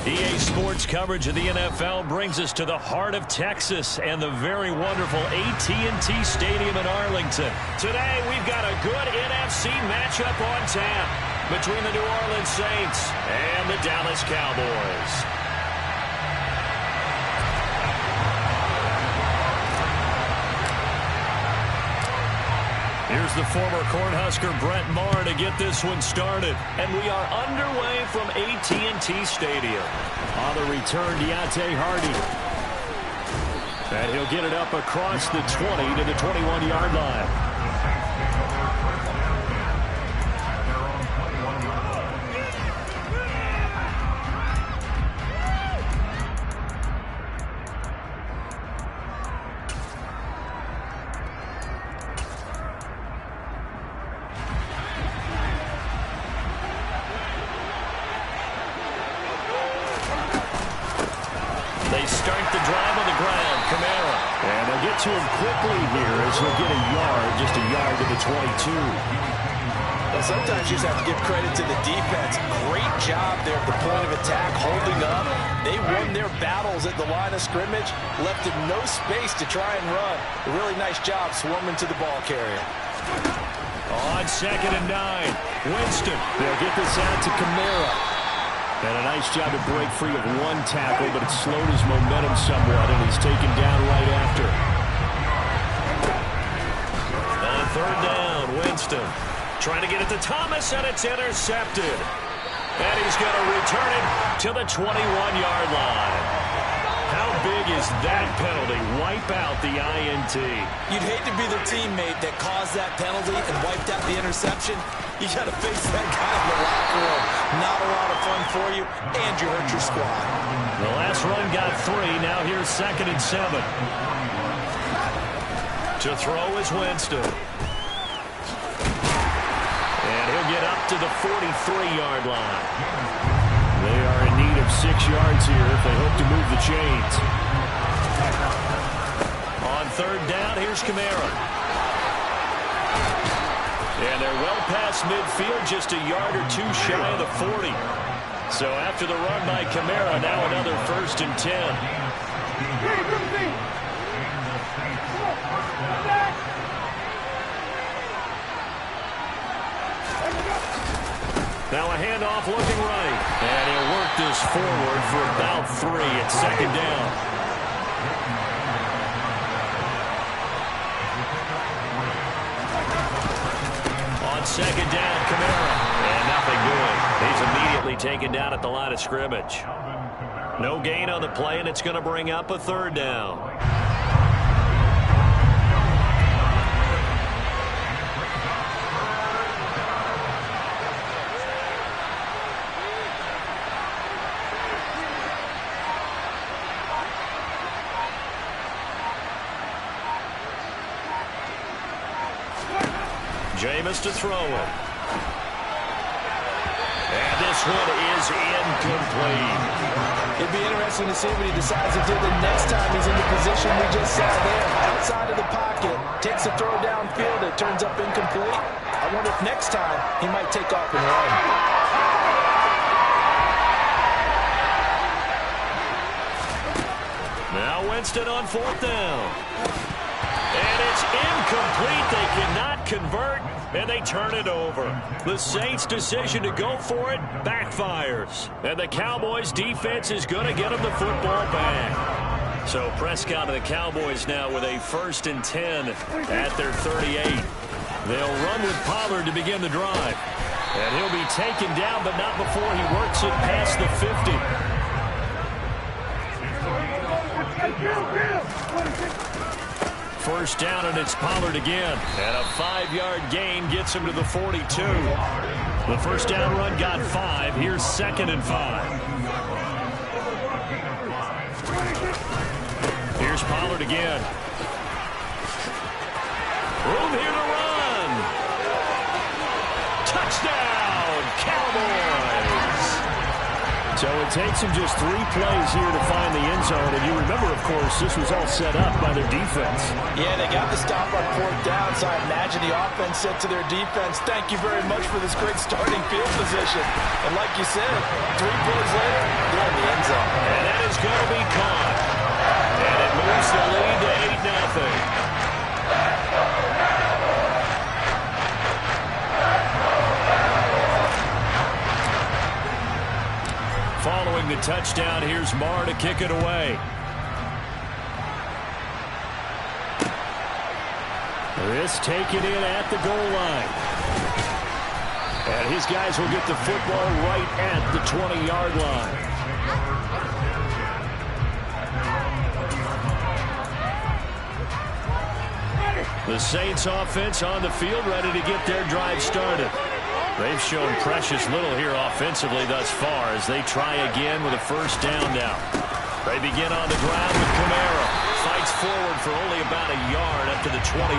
EA Sports coverage of the NFL brings us to the heart of Texas and the very wonderful AT&T Stadium in Arlington. Today, we've got a good NFC matchup on tap between the New Orleans Saints and the Dallas Cowboys. Here's the former Cornhusker Brett Maher to get this one started. And we are underway from AT&T Stadium. On the return, Deontay Hardy. And he'll get it up across the 20 to the 21-yard line. To him quickly here as he'll get a yard, just a yard to the 22. Well, sometimes you just have to give credit to the defense. Great job there at the point of attack, holding up. They won their battles at the line of scrimmage, left him no space to try and run. A really nice job swarming to the ball carrier. On 2nd and 9, Winston. They'll get this out to Kamara. And a nice job to break free of one tackle, but it slowed his momentum somewhat, and he's taken down right after. 3rd down, Winston. Trying to get it to Thomas, and it's intercepted. And he's going to return it to the 21-yard line. How big is that penalty? Wipe out the INT. You'd hate to be the teammate that caused that penalty and wiped out the interception. You got to face that guy in the locker room. Not a lot of fun for you, and you hurt your squad. The last run got 3. Now here's 2nd and 7. To throw is Winston. And he'll get up to the 43-yard line. They are in need of 6 yards here if they hope to move the chains. On 3rd down, here's Kamara. And they're well past midfield, just a yard or 2 shy of the 40. So after the run by Kamara, now another 1st and 10. Now a handoff looking right. And he'll work this forward for about 3 at 2nd down. On 2nd down, Kamara. And nothing doing. He's immediately taken down at the line of scrimmage. No gain on the play, and it's going to bring up a 3rd down. Jameis to throw it. And this one is incomplete. It'd be interesting to see what he decides to do the next time he's in the position we just saw there. Outside of the pocket, takes a throw downfield, it turns up incomplete. I wonder if next time he might take off and run. Now Winston on 4th down. And it's incomplete. They cannot convert, and they turn it over. The Saints' decision to go for it backfires. And the Cowboys' defense is going to get them the football back. So Prescott and the Cowboys now with a 1st and 10 at their 38. They'll run with Pollard to begin the drive. And he'll be taken down, but not before he works it past the 50. First down, and it's Pollard again. And a 5-yard gain gets him to the 42. The first down run got 5. Here's 2nd and 5. Here's Pollard again. Room here to run. Touchdown, Cowboys. So It takes them just 3 plays here to find the end zone. And you remember, of course, this was all set up by their defense. Yeah, they got the stop on 4th down, so I imagine the offense said to their defense, thank you very much for this great starting field position. And like you said, 3 plays later, they're in the end zone. And that is going to be caught. And it moves the lead to 8-0. Following the touchdown, here's Marr to kick it away. This taken in at the goal line. And his guys will get the football right at the 20-yard line. The Saints offense on the field, ready to get their drive started. They've shown precious little here offensively thus far as they try again with a first down now. They begin on the ground with Kamara. Fights forward for only about a yard up to the 21.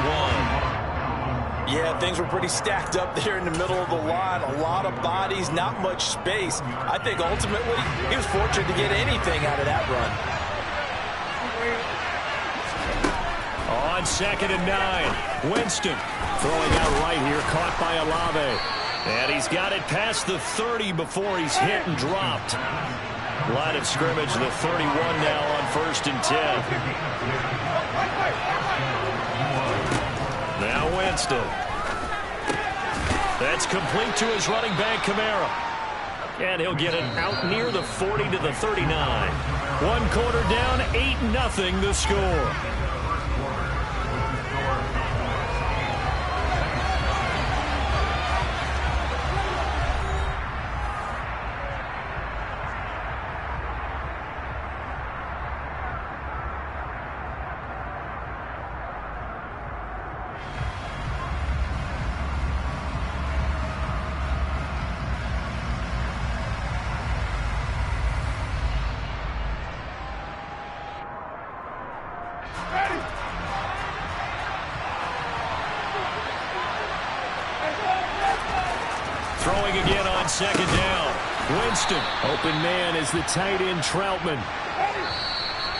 Yeah, things were pretty stacked up there in the middle of the line. A lot of bodies, not much space. I think ultimately he was fortunate to get anything out of that run. On 2nd and 9, Winston throwing out right here, caught by Olave. And he's got it past the 30 before he's hit and dropped. Line of scrimmage, the 31 now on 1st and 10. Now Winston. That's complete to his running back, Kamara. And he'll get it out near the 40 to the 39. 1 quarter down, 8-0 the score. Throwing again on 2nd down. Winston. Open man is the tight end, Troutman.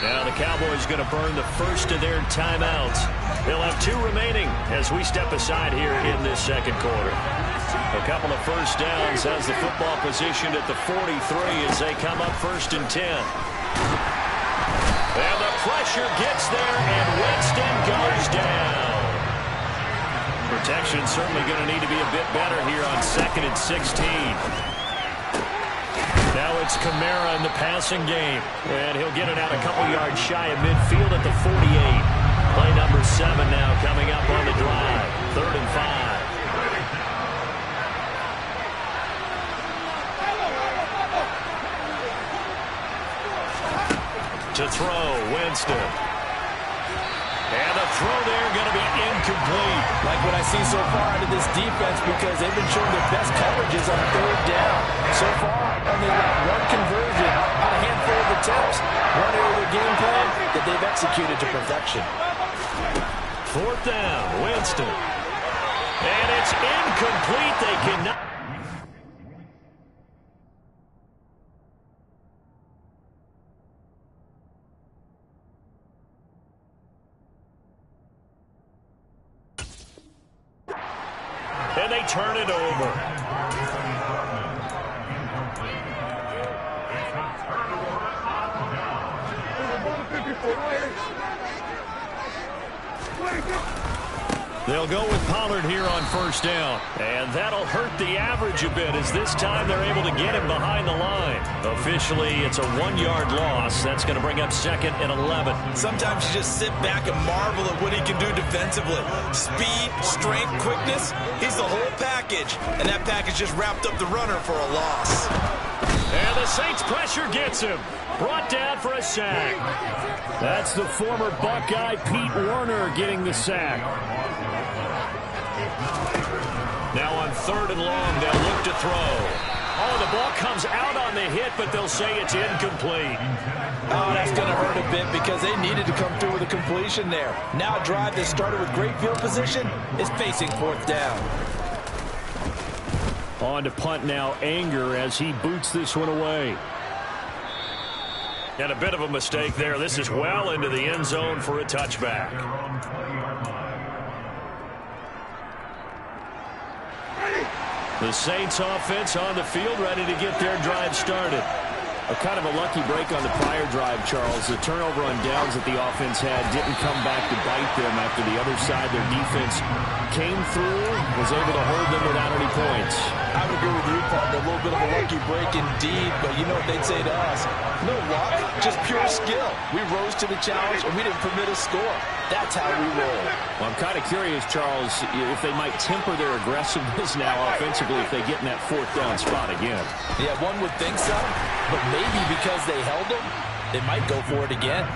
Now the Cowboys going to burn the first of their timeouts. They'll have 2 remaining as we step aside here in this 2nd quarter. A couple of first downs as the football positioned at the 43 as they come up 1st and 10. And the pressure gets there, and Winston goes down. Protection certainly going to need to be a bit better here on 2nd and 16. Now it's Kamara in the passing game. And he'll get it out a couple yards shy of midfield at the 48. Play number 7 now coming up on the drive. 3rd and 5. To throw, Winston. And the throw there going to be incomplete. Like what I see so far out of this defense, because they've been showing their best coverages on 3rd down. So far, only like 1 conversion on a handful of attempts. One area of their game plan that they've executed to perfection. 4th down, Winston. And it's incomplete. They cannot. And they turn it over. They'll go with Pollard here on 1st down. And that'll hurt the average a bit as this time they're able to get him behind the line. Officially, it's a 1-yard loss. That's going to bring up 2nd and 11. Sometimes you just sit back and marvel at what he can do defensively. Speed, strength, quickness. He's the whole package. And that package just wrapped up the runner for a loss. And the Saints pressure gets him. Brought down for a sack. That's the former Buckeye Pete Werner getting the sack. Now on 3rd and long, they'll look to throw. Oh, the ball comes out on the hit, but they'll say it's incomplete. Oh, that's going to hurt a bit because they needed to come through with a completion there. Now a drive that started with great field position is facing 4th down. On to punt now, Anger as he boots this one away. And a bit of a mistake there. This is well into the end zone for a touchback. The Saints offense on the field, ready to get their drive started. A kind of a lucky break on the prior drive, Charles. The turnover on downs that the offense had didn't come back to bite them after the other side. Their defense came through, was able to hold them without any points. I would agree with you, partner. A little bit of a lucky break indeed, but you know what they'd say to us? No luck, just pure skill. We rose to the challenge, and we didn't permit a score. That's how we roll. Well, I'm kind of curious, Charles, if they might temper their aggressiveness now offensively if they get in that fourth down spot again. Yeah, one would think so, but maybe because they held them, they might go for it again.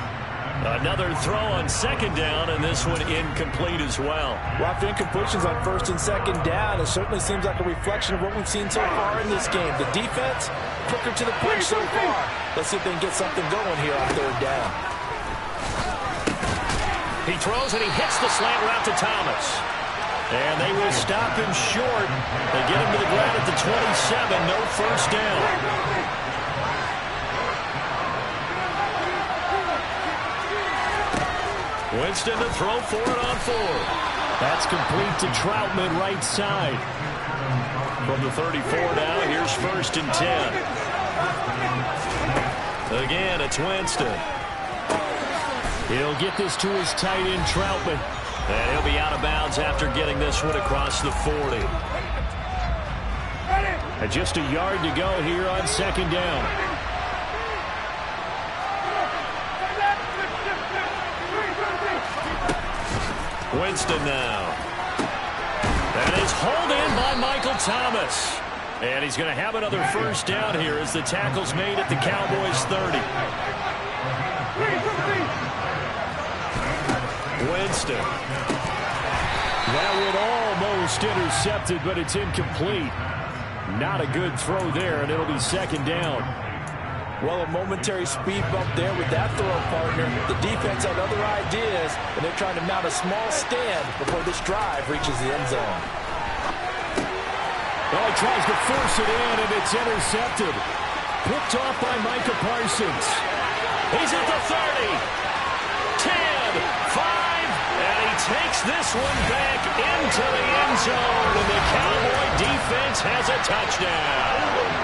Another throw on second down, and this one incomplete as well. Well, after incompletions on first and second down, it certainly seems like a reflection of what we've seen so far in this game. The defense, quicker to the punch so far. Let's see if they can get something going here on third down. He throws, and he hits the slant route to Thomas. And they will stop him short. They get him to the ground at the 27, no first down. Winston to throw for it on fourth. That's complete to Troutman, right side. From the 34 now, here's first and 10. Again, it's Winston. He'll get this to his tight end, Troutman. And he'll be out of bounds after getting this one across the 40. And just a yard to go here on second down. Winston now. That is hauled in by Michael Thomas. And he's going to have another first down here as the tackle's made at the Cowboys' 30. Winston. That one almost intercepted, but it's incomplete. Not a good throw there, and it'll be second down. Well, a momentary speed bump there with that throw, partner. The defense had other ideas, and they're trying to mount a small stand before this drive reaches the end zone. Well, he tries to force it in, and it's intercepted. Picked off by Micah Parsons. He's at the 30. 10, 5, and he takes this one back into the end zone, and the Cowboy defense has a touchdown.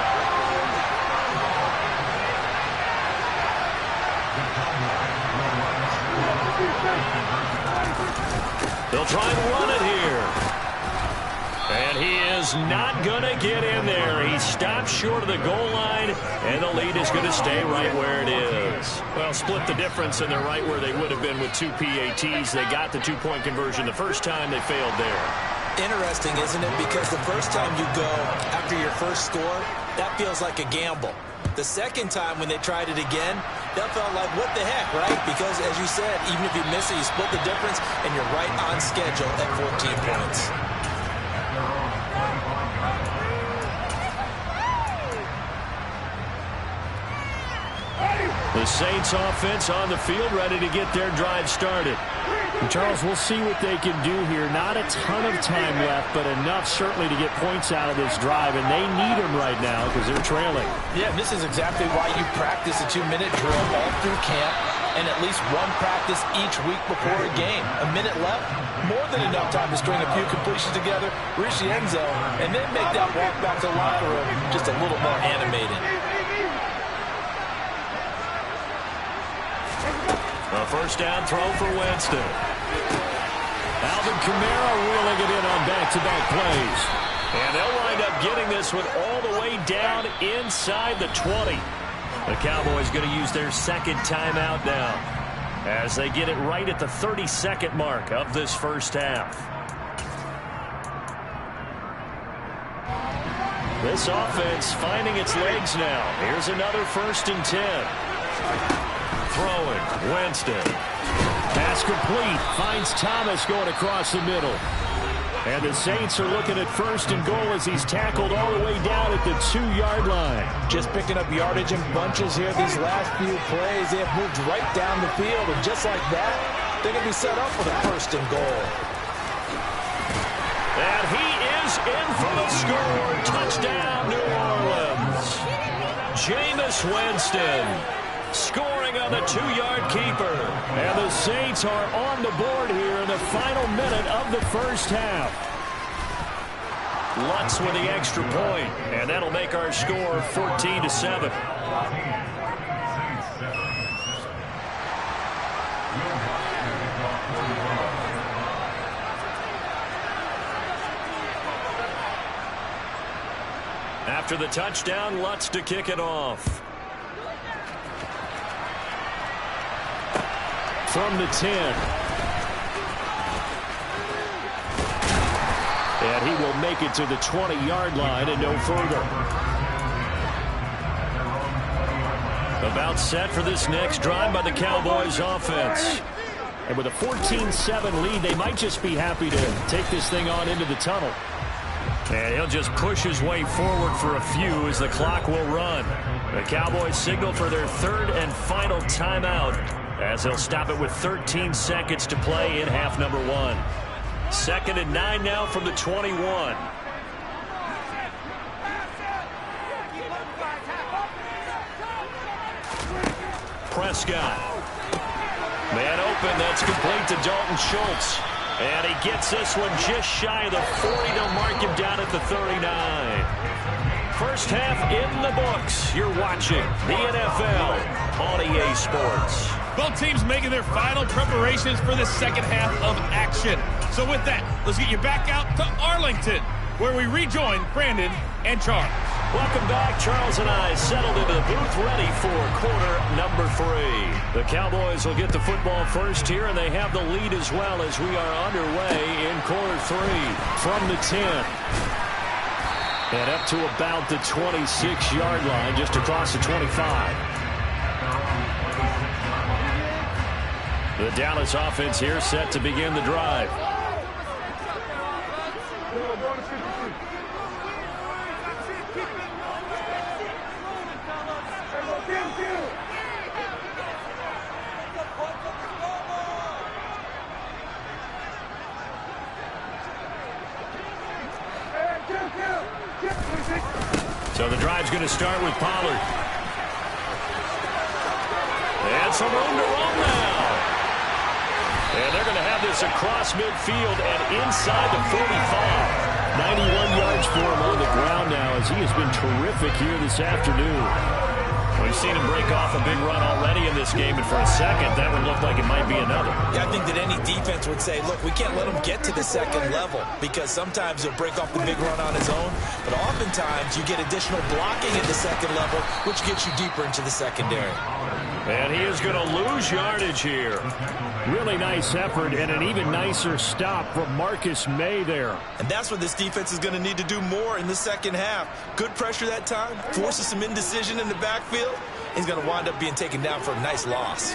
They'll try and run it here. And he is not going to get in there. He stopped short of the goal line, and the lead is going to stay right where it is. Well, split the difference, and they're right where they would have been with two PATs. They got the two-point conversion the first time. They failed there. Interesting, isn't it? Because the first time you go after your first score, that feels like a gamble. The second time when they tried it again, that felt like, what the heck, right? Because, as you said, even if you miss it, you split the difference, and you're right on schedule at 14 points. The Saints offense on the field, ready to get their drive started. And Charles, we'll see what they can do here. Not a ton of time left, but enough certainly to get points out of this drive, and they need them right now because they're trailing. Yeah, this is exactly why you practice a 2-minute drill all through camp and at least one practice each week before a game. A minute left, more than enough time to string a few completions together, reach the end zone, and then make that walk back to the locker room just a little more animated. A first down throw for Winston. Alvin Kamara reeling it in on back-to-back plays. And they'll wind up getting this one all the way down inside the 20. The Cowboys going to use their second timeout now as they get it right at the 32nd mark of this first half. This offense finding its legs now. Here's another first and 10. Throwing, Winston. Pass complete. Finds Thomas going across the middle. And the Saints are looking at first and goal as he's tackled all the way down at the 2-yard line. Just picking up yardage in bunches here these last few plays. They have moved right down the field, and just like that, they're going to be set up for the first and goal. And he is in for the score. Touchdown, New Orleans. Jameis Winston. Scoring on the 2-yard keeper. And the Saints are on the board here in the final minute of the first half. Lutz with the extra point, and that'll make our score 14-7. After the touchdown, Lutz to kick it off. From the 10. And he will make it to the 20-yard line and no further. About set for this next drive by the Cowboys offense. And with a 14-7 lead, they might just be happy to take this thing on into the tunnel. And he'll just push his way forward for a few as the clock will run. The Cowboys signal for their third and final timeout as they'll stop it with 13 seconds to play in half number 1. 2nd and 9 now from the 21. Prescott. Man open, that's complete to Dalton Schultz. And he gets this one just shy of the 40 to mark him down at the 39. First half in the books. You're watching the NFL on EA Sports. Both teams making their final preparations for the second half of action. So with that, let's get you back out to Arlington, where we rejoin Brandon and Charles. Welcome back. Charles and I settled into the booth ready for quarter number 3. The Cowboys will get the football first here, and they have the lead as well as we are underway in quarter 3 from the 10. And up to about the 26-yard line, just across the 25. The Dallas offense here set to begin the drive. So the drive's going to start with Pollard. And some room to run now. And they're going to have this across midfield and inside the 45. 91 yards for him on the ground now as he has been terrific here this afternoon. We've seen him break off a big run already in this game, and for a second, that one looked like it might be another. Yeah, I think that any defense would say, look, we can't let him get to the second level because sometimes he'll break off the big run on his own, but oftentimes you get additional blocking at the second level, which gets you deeper into the secondary. And he is going to lose yardage here. Really nice effort and an even nicer stop from Marcus May there. And that's what this defense is going to need to do more in the second half. Good pressure that time, forces some indecision in the backfield. He's going to wind up being taken down for a nice loss.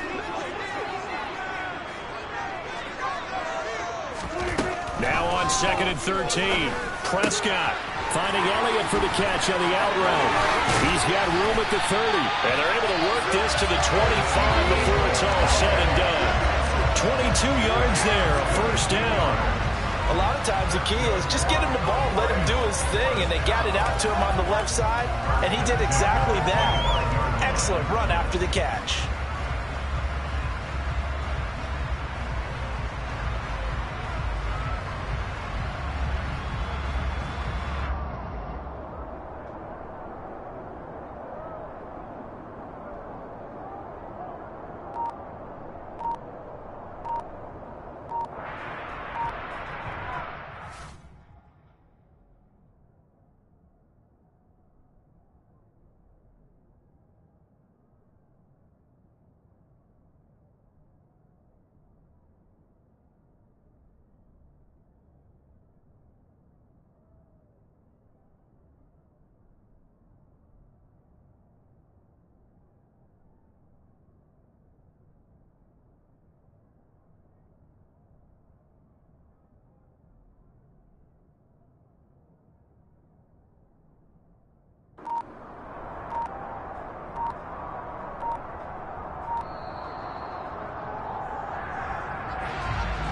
Now on 2nd and 13. Prescott finding Elliott for the catch on the out route. He's got room at the 30. And they're able to work this to the 25 before it's all said and done. 22 yards there, a first down. A lot of times the key is just get him the ball, let him do his thing, and they got it out to him on the left side, and he did exactly that. Excellent run after the catch.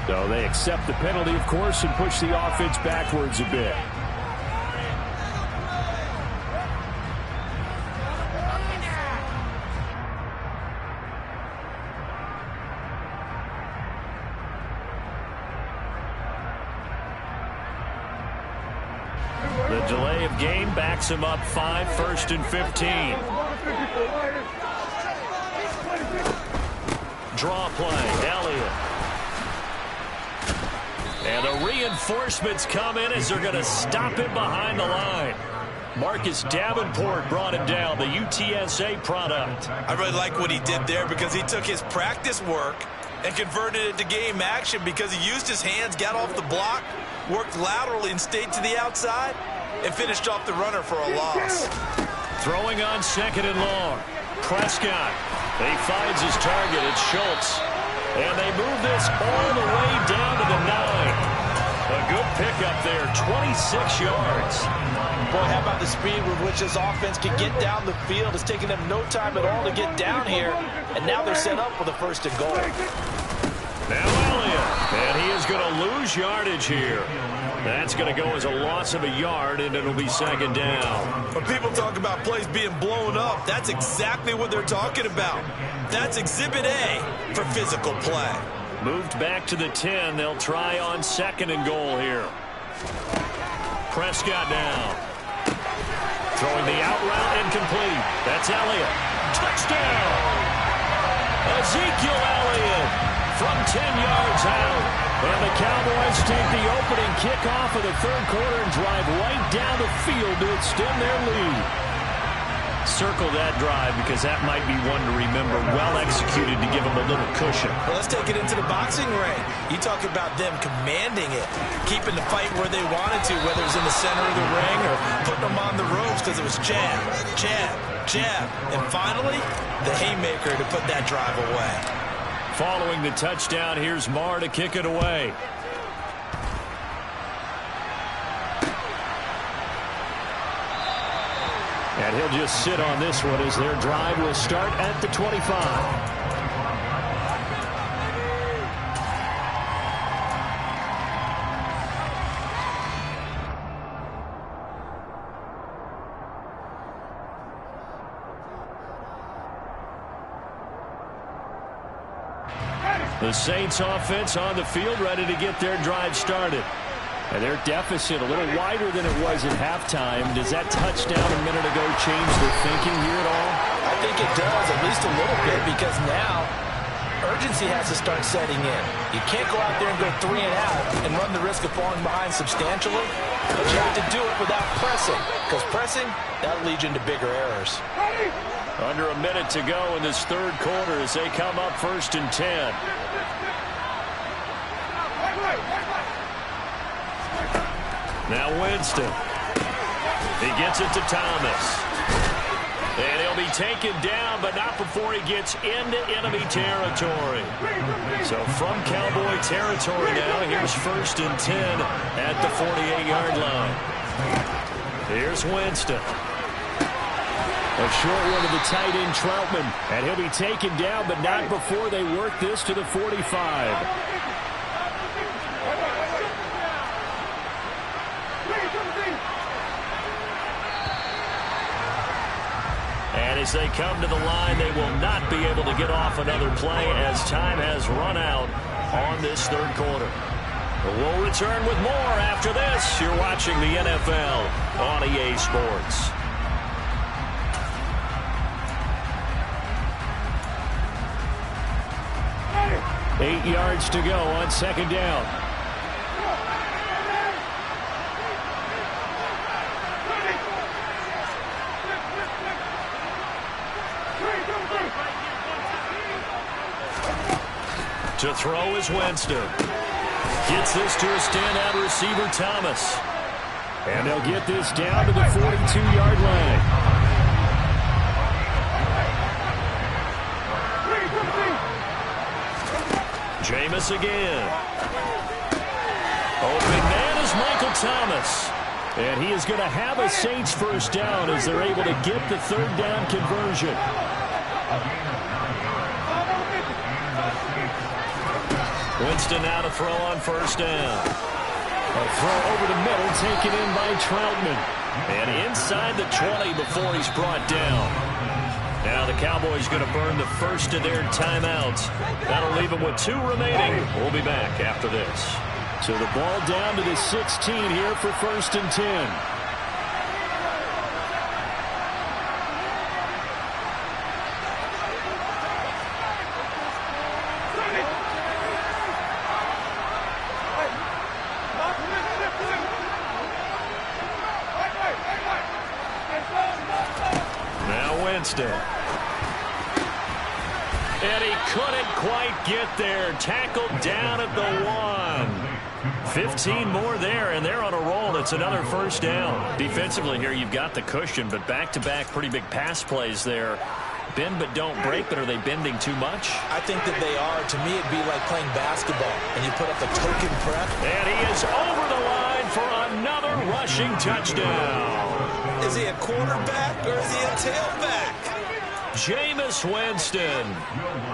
So they accept the penalty, of course, and push the offense backwards a bit. The delay of game backs him up 5, 1st and 15. Draw play, Elliott. And the reinforcements come in as they're going to stop him behind the line. Marcus Davenport brought him down, the UTSA product. I really like what he did there because he took his practice work and converted it to game action because he used his hands, got off the block, worked laterally and stayed to the outside, and finished off the runner for a loss. Throwing on 2nd and long. Prescott. He finds his target. It's Schultz. And they move this all the way down to the 9. A good pickup there, 26 yards. Boy, how about the speed with which this offense can get down the field? It's taking them no time at all to get down here, and now they're set up for the 1st and goal. Now Elliott, and he is going to lose yardage here. That's going to go as a loss of a yard, and it'll be 2nd down. When people talk about plays being blown up, that's exactly what they're talking about. That's Exhibit A for physical play. Moved back to the 10. They'll try on 2nd and goal here. Prescott now. Throwing the out route incomplete. That's Elliott. Touchdown! Ezekiel Elliott from 10 yards out. And the Cowboys take the opening kickoff of the 3rd quarter and drive right down the field to extend their lead. Circle that drive because that might be one to remember. Well executed to give them a little cushion. Well, let's take it into the boxing ring. You talk about them commanding it, keeping the fight where they wanted to, whether it was in the center of the ring or putting them on the ropes because it was jab, jab, jab. And finally, the haymaker to put that drive away. Following the touchdown, here's Marr to kick it away. And he'll just sit on this one as their drive will start at the 25. The Saints offense on the field ready to get their drive started. And their deficit a little wider than it was at halftime. Does that touchdown a minute ago change their thinking here at all? I think it does, at least a little bit, because now urgency has to start setting in. You can't go out there and go 3 and out and run the risk of falling behind substantially, but you have to do it without pressing, because pressing, that'll lead you into bigger errors. Under a minute to go in this 3rd quarter as they come up 1st and 10. Now Winston. He gets it to Thomas. And he'll be taken down, but not before he gets into enemy territory. So from Cowboy territory now, here's 1st and 10 at the 48-yard line. Here's Winston. A short one to the tight end, Troutman. And he'll be taken down, but not before they work this to the 45. And as they come to the line, they will not be able to get off another play as time has run out on this 3rd quarter. We'll return with more after this. You're watching the NFL on EA Sports. Eight yards to go on 2nd down. To throw is Winston. Gets this to a standout receiver, Thomas. And they'll get this down to the 42-yard line. Jameis again. Open man is Michael Thomas. And he is going to have a Saints 1st down as they're able to get the 3rd down conversion. Winston now to throw on 1st down. A throw over the middle taken in by Troutman. And inside the 20 before he's brought down. Now the Cowboys going to burn the first of their timeouts. That'll leave them with 2 remaining. We'll be back after this. So the ball down to the 16 here for 1st and 10. Winston. And he couldn't quite get there. Tackled down at the 1. 15 more there, and they're on a roll. It's another first down. Defensively here, you've got the cushion, but back-to-back pretty big pass plays there. Bend but don't break, but are they bending too much? I think that they are. To me, it'd be like playing basketball, and you put up a token prep. And he is over the line for another rushing touchdown. Is he a quarterback or is he a tailback? Jameis Winston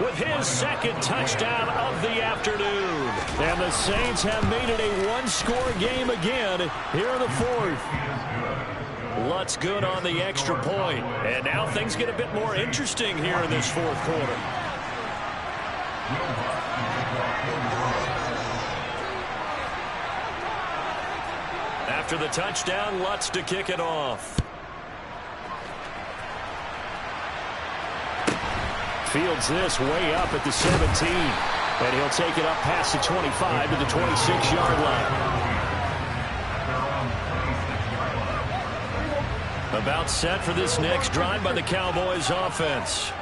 with his second touchdown of the afternoon. And the Saints have made it a one-score game again here in the fourth. Lutz good on the extra point. And now things get a bit more interesting here in this fourth quarter. After the touchdown, Lutz to kick it off. Fields this way up at the 17. And he'll take it up past the 25 to the 26-yard line. About set for this next drive by the Cowboys offense.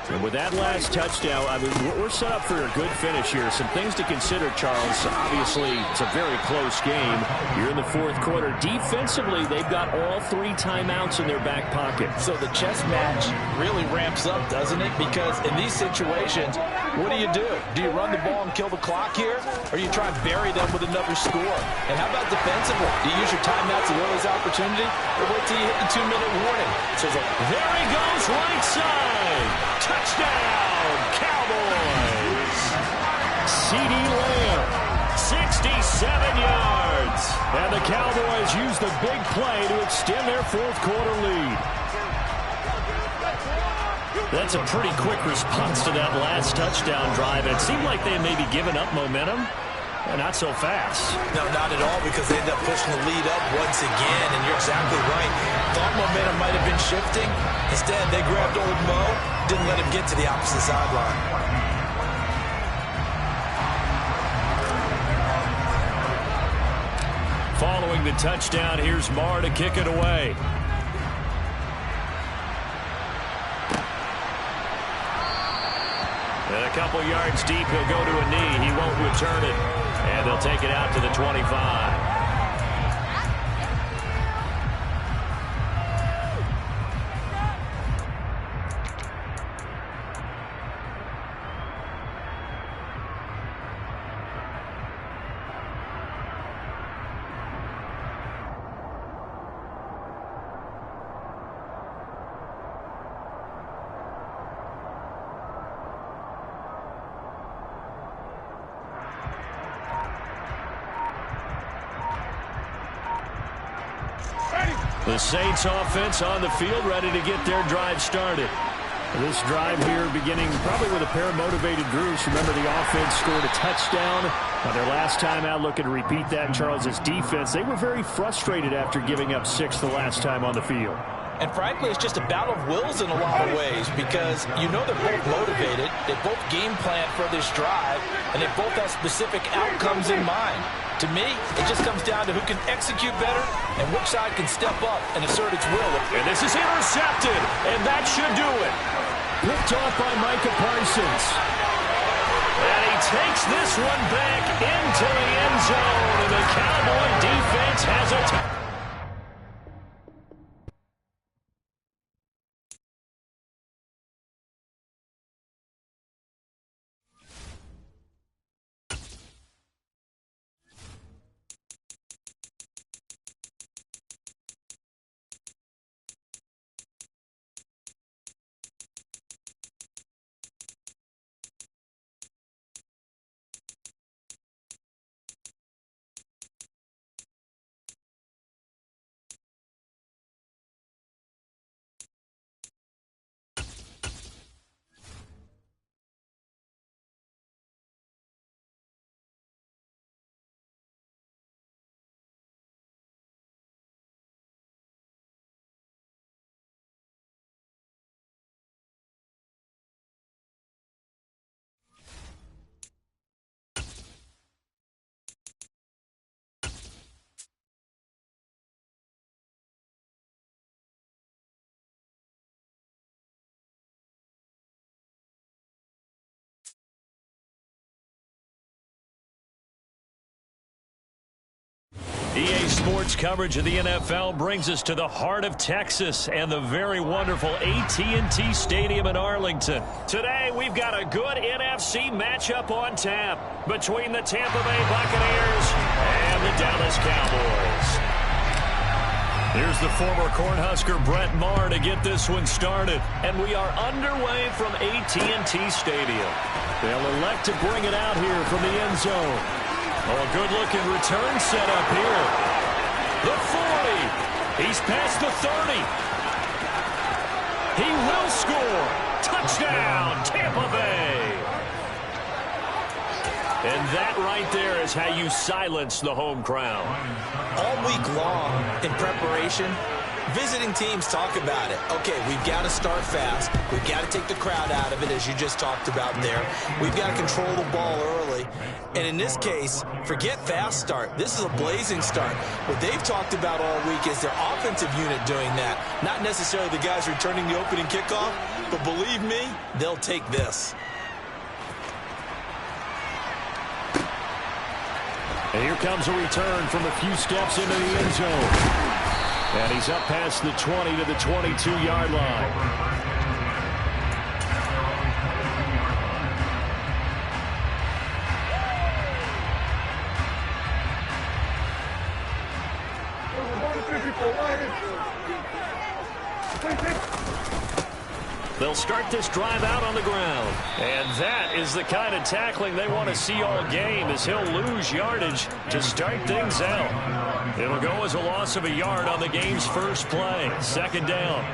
And with that last touchdown, I mean, we're set up for a good finish here. Some things to consider, Charles. Obviously, it's a very close game. You're in the fourth quarter. Defensively, they've got all 3 timeouts in their back pocket. So the chess match really ramps up, doesn't it? Because in these situations, what do? Do you run the ball and kill the clock here? Or you try and bury them with another score? And how about defensively? Do you use your timeouts to will this opportunity? Or wait till you hit the 2-minute warning? So there he goes, right side. Touchdown, Cowboys. CeeDee Lamb, 67 yards. And the Cowboys use the big play to extend their fourth quarter lead. That's a pretty quick response to that last touchdown drive. It seemed like they may be giving up momentum. Not so fast. No, not at all, because they end up pushing the lead up once again, and you're exactly right. Thought momentum might have been shifting. Instead, they grabbed old Mo, didn't let him get to the opposite sideline. Following the touchdown, here's Marr to kick it away. And a couple yards deep, he'll go to a knee. He won't return it. And they'll take it out to the 25. The Saints offense on the field, ready to get their drive started. This drive here beginning probably with a pair of motivated groups. Remember, the offense scored a touchdown on their last time out. Looking to repeat that in Charles's defense. They were very frustrated after giving up 6 the last time on the field. And frankly, it's just a battle of wills in a lot of ways, because you know they're both motivated, they both game plan for this drive, and they both have specific outcomes in mind. To me, it just comes down to who can execute better and which side can step up and assert its will. And this is intercepted, and that should do it. Picked off by Micah Parsons. And he takes this one back into the end zone, and the Cowboy defense has a EA Sports coverage of the NFL brings us to the heart of Texas and the very wonderful AT&T Stadium in Arlington. Today, we've got a good NFC matchup on tap between the Tampa Bay Buccaneers and the Dallas Cowboys. Here's the former Cornhusker Brett Maher to get this one started. And we are underway from AT&T Stadium. They'll elect to bring it out here from the end zone. Oh, a good-looking return set up here. The 40. He's past the 30. He will score. Touchdown, Tampa Bay. And that right there is how you silence the home crowd. All week long in preparation, visiting teams talk about it. Okay, we've got to start fast. We've got to take the crowd out of it, as you just talked about there. We've got to control the ball early. And in this case, forget fast start. This is a blazing start. What they've talked about all week is their offensive unit doing that. Not necessarily the guys returning the opening kickoff, but believe me, they'll take this. And here comes a return from a few steps into the end zone. And he's up past the 20 to the 22-yard line. They'll start this drive out on the ground. And that is the kind of tackling they want to see all game, as he'll lose yardage to start things out. It'll go as a loss of a yard on the game's first play. Second down.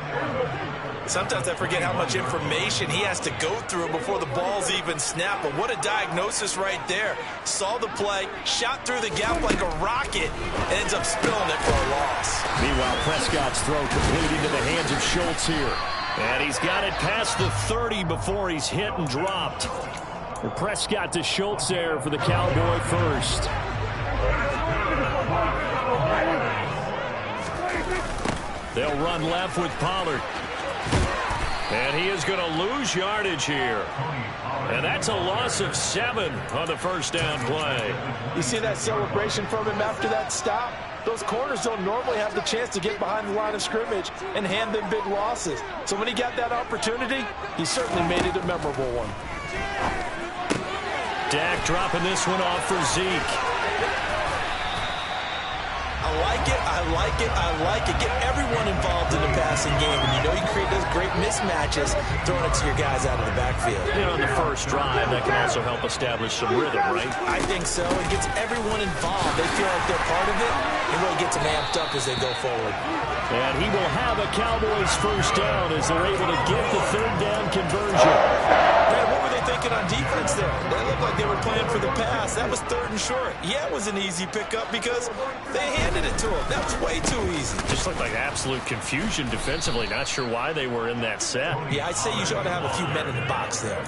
Sometimes I forget how much information he has to go through before the ball's even snapped. But what a diagnosis right there. Saw the play, shot through the gap like a rocket, and ends up spilling it for a loss. Meanwhile, Prescott's throw complete into the hands of Schultz here. And he's got it past the 30 before he's hit and dropped. And Prescott to Schultz there for the Cowboy first. They'll run left with Pollard. And he is going to lose yardage here. And that's a loss of 7 on the first down play. You see that celebration from him after that stop? Those corners don't normally have the chance to get behind the line of scrimmage and hand them big losses. So when he got that opportunity, he certainly made it a memorable one. Dak dropping this one off for Zeke. I like it, I like it, I like it. Get everyone involved in the passing game. And you know you create those great mismatches throwing it to your guys out of the backfield. You know, on the first drive, that can also help establish some rhythm, right? I think so. It gets everyone involved. They feel like they're part of it. It really gets them amped up as they go forward. And he will have a Cowboys first down as they're able to get the third down conversion. Man, what were they thinking on defense there? They looked like they were playing for the pass. That was third and short. Yeah, it was an easy pickup because they handed it to him. That was way too easy. Just looked like absolute confusion defensively. Not sure why they were in that set. Yeah, I'd say you ought to have a few men in the box there.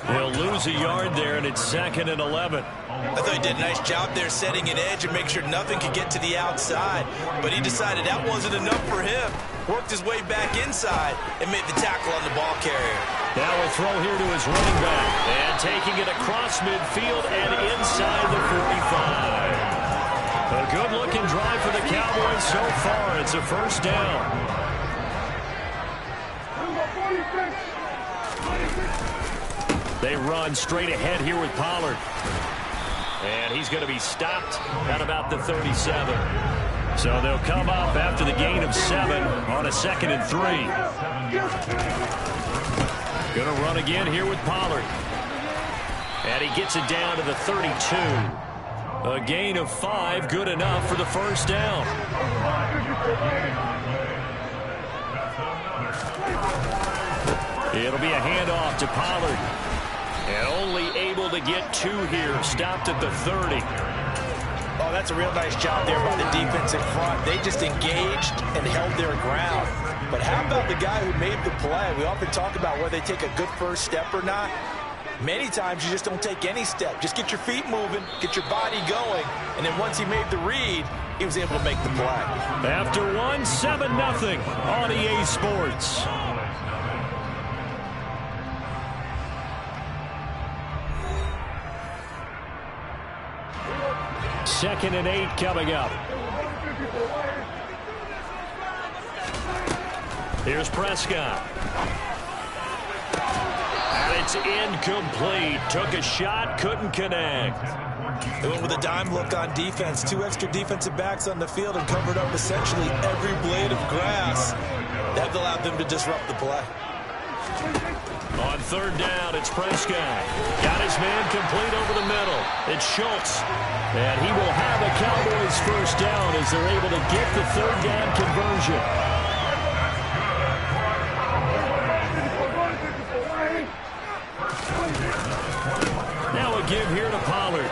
They'll lose a yard there, and it's 2nd and 11. I thought he did a nice job there setting an edge and make sure nothing could get to the outside. But he decided that wasn't enough for him. Worked his way back inside and made the tackle on the ball carrier. Now a throw here to his running back. And taking it across midfield and inside the 45. A good-looking drive for the Cowboys so far. It's a first down. They run straight ahead here with Pollard. And he's going to be stopped at about the 37. So they'll come up after the gain of 7 on a 2nd and 3. Going to run again here with Pollard. And he gets it down to the 32. A gain of 5, good enough for the first down. It'll be a handoff to Pollard. And only able to get 2 here, stopped at the 30. Oh, that's a real nice job there by the defense in front. They just engaged and held their ground. But how about the guy who made the play? We often talk about whether they take a good first step or not. Many times you just don't take any step. Just get your feet moving, get your body going, and then once he made the read, he was able to make the play. After 1, 7-0 on EA Sports. Second and 8 coming up. Here's Prescott. And it's incomplete. Took a shot, couldn't connect. They went with a dime look on defense. 2 extra defensive backs on the field and covered up essentially every blade of grass. That allowed them to disrupt the play. On third down, it's Prescott. Got his man complete over the middle. It's Schultz. And he will have a Cowboys first down as they're able to get the third down conversion. Now a give here to Pollard.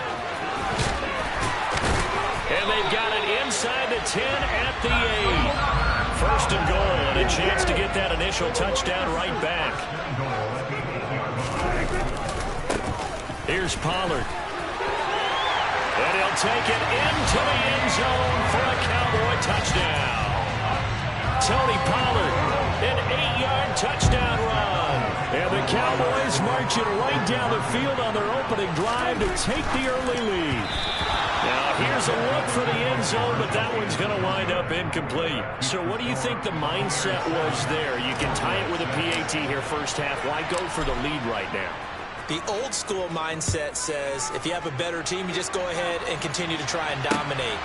And they've got it inside the 10 at the 8. First and goal, and a chance to get that initial touchdown right back. Here's Pollard. And he'll take it into the end zone for a Cowboy touchdown. Tony Pollard, an 8-yard touchdown run. And the Cowboys marching right down the field on their opening drive to take the early lead. Now, here's a look for the end zone, but that one's going to wind up incomplete. So what do you think the mindset was there? You can tie it with a PAT here first half. Why go for the lead right now? The old school mindset says if you have a better team, you just go ahead and continue to try and dominate.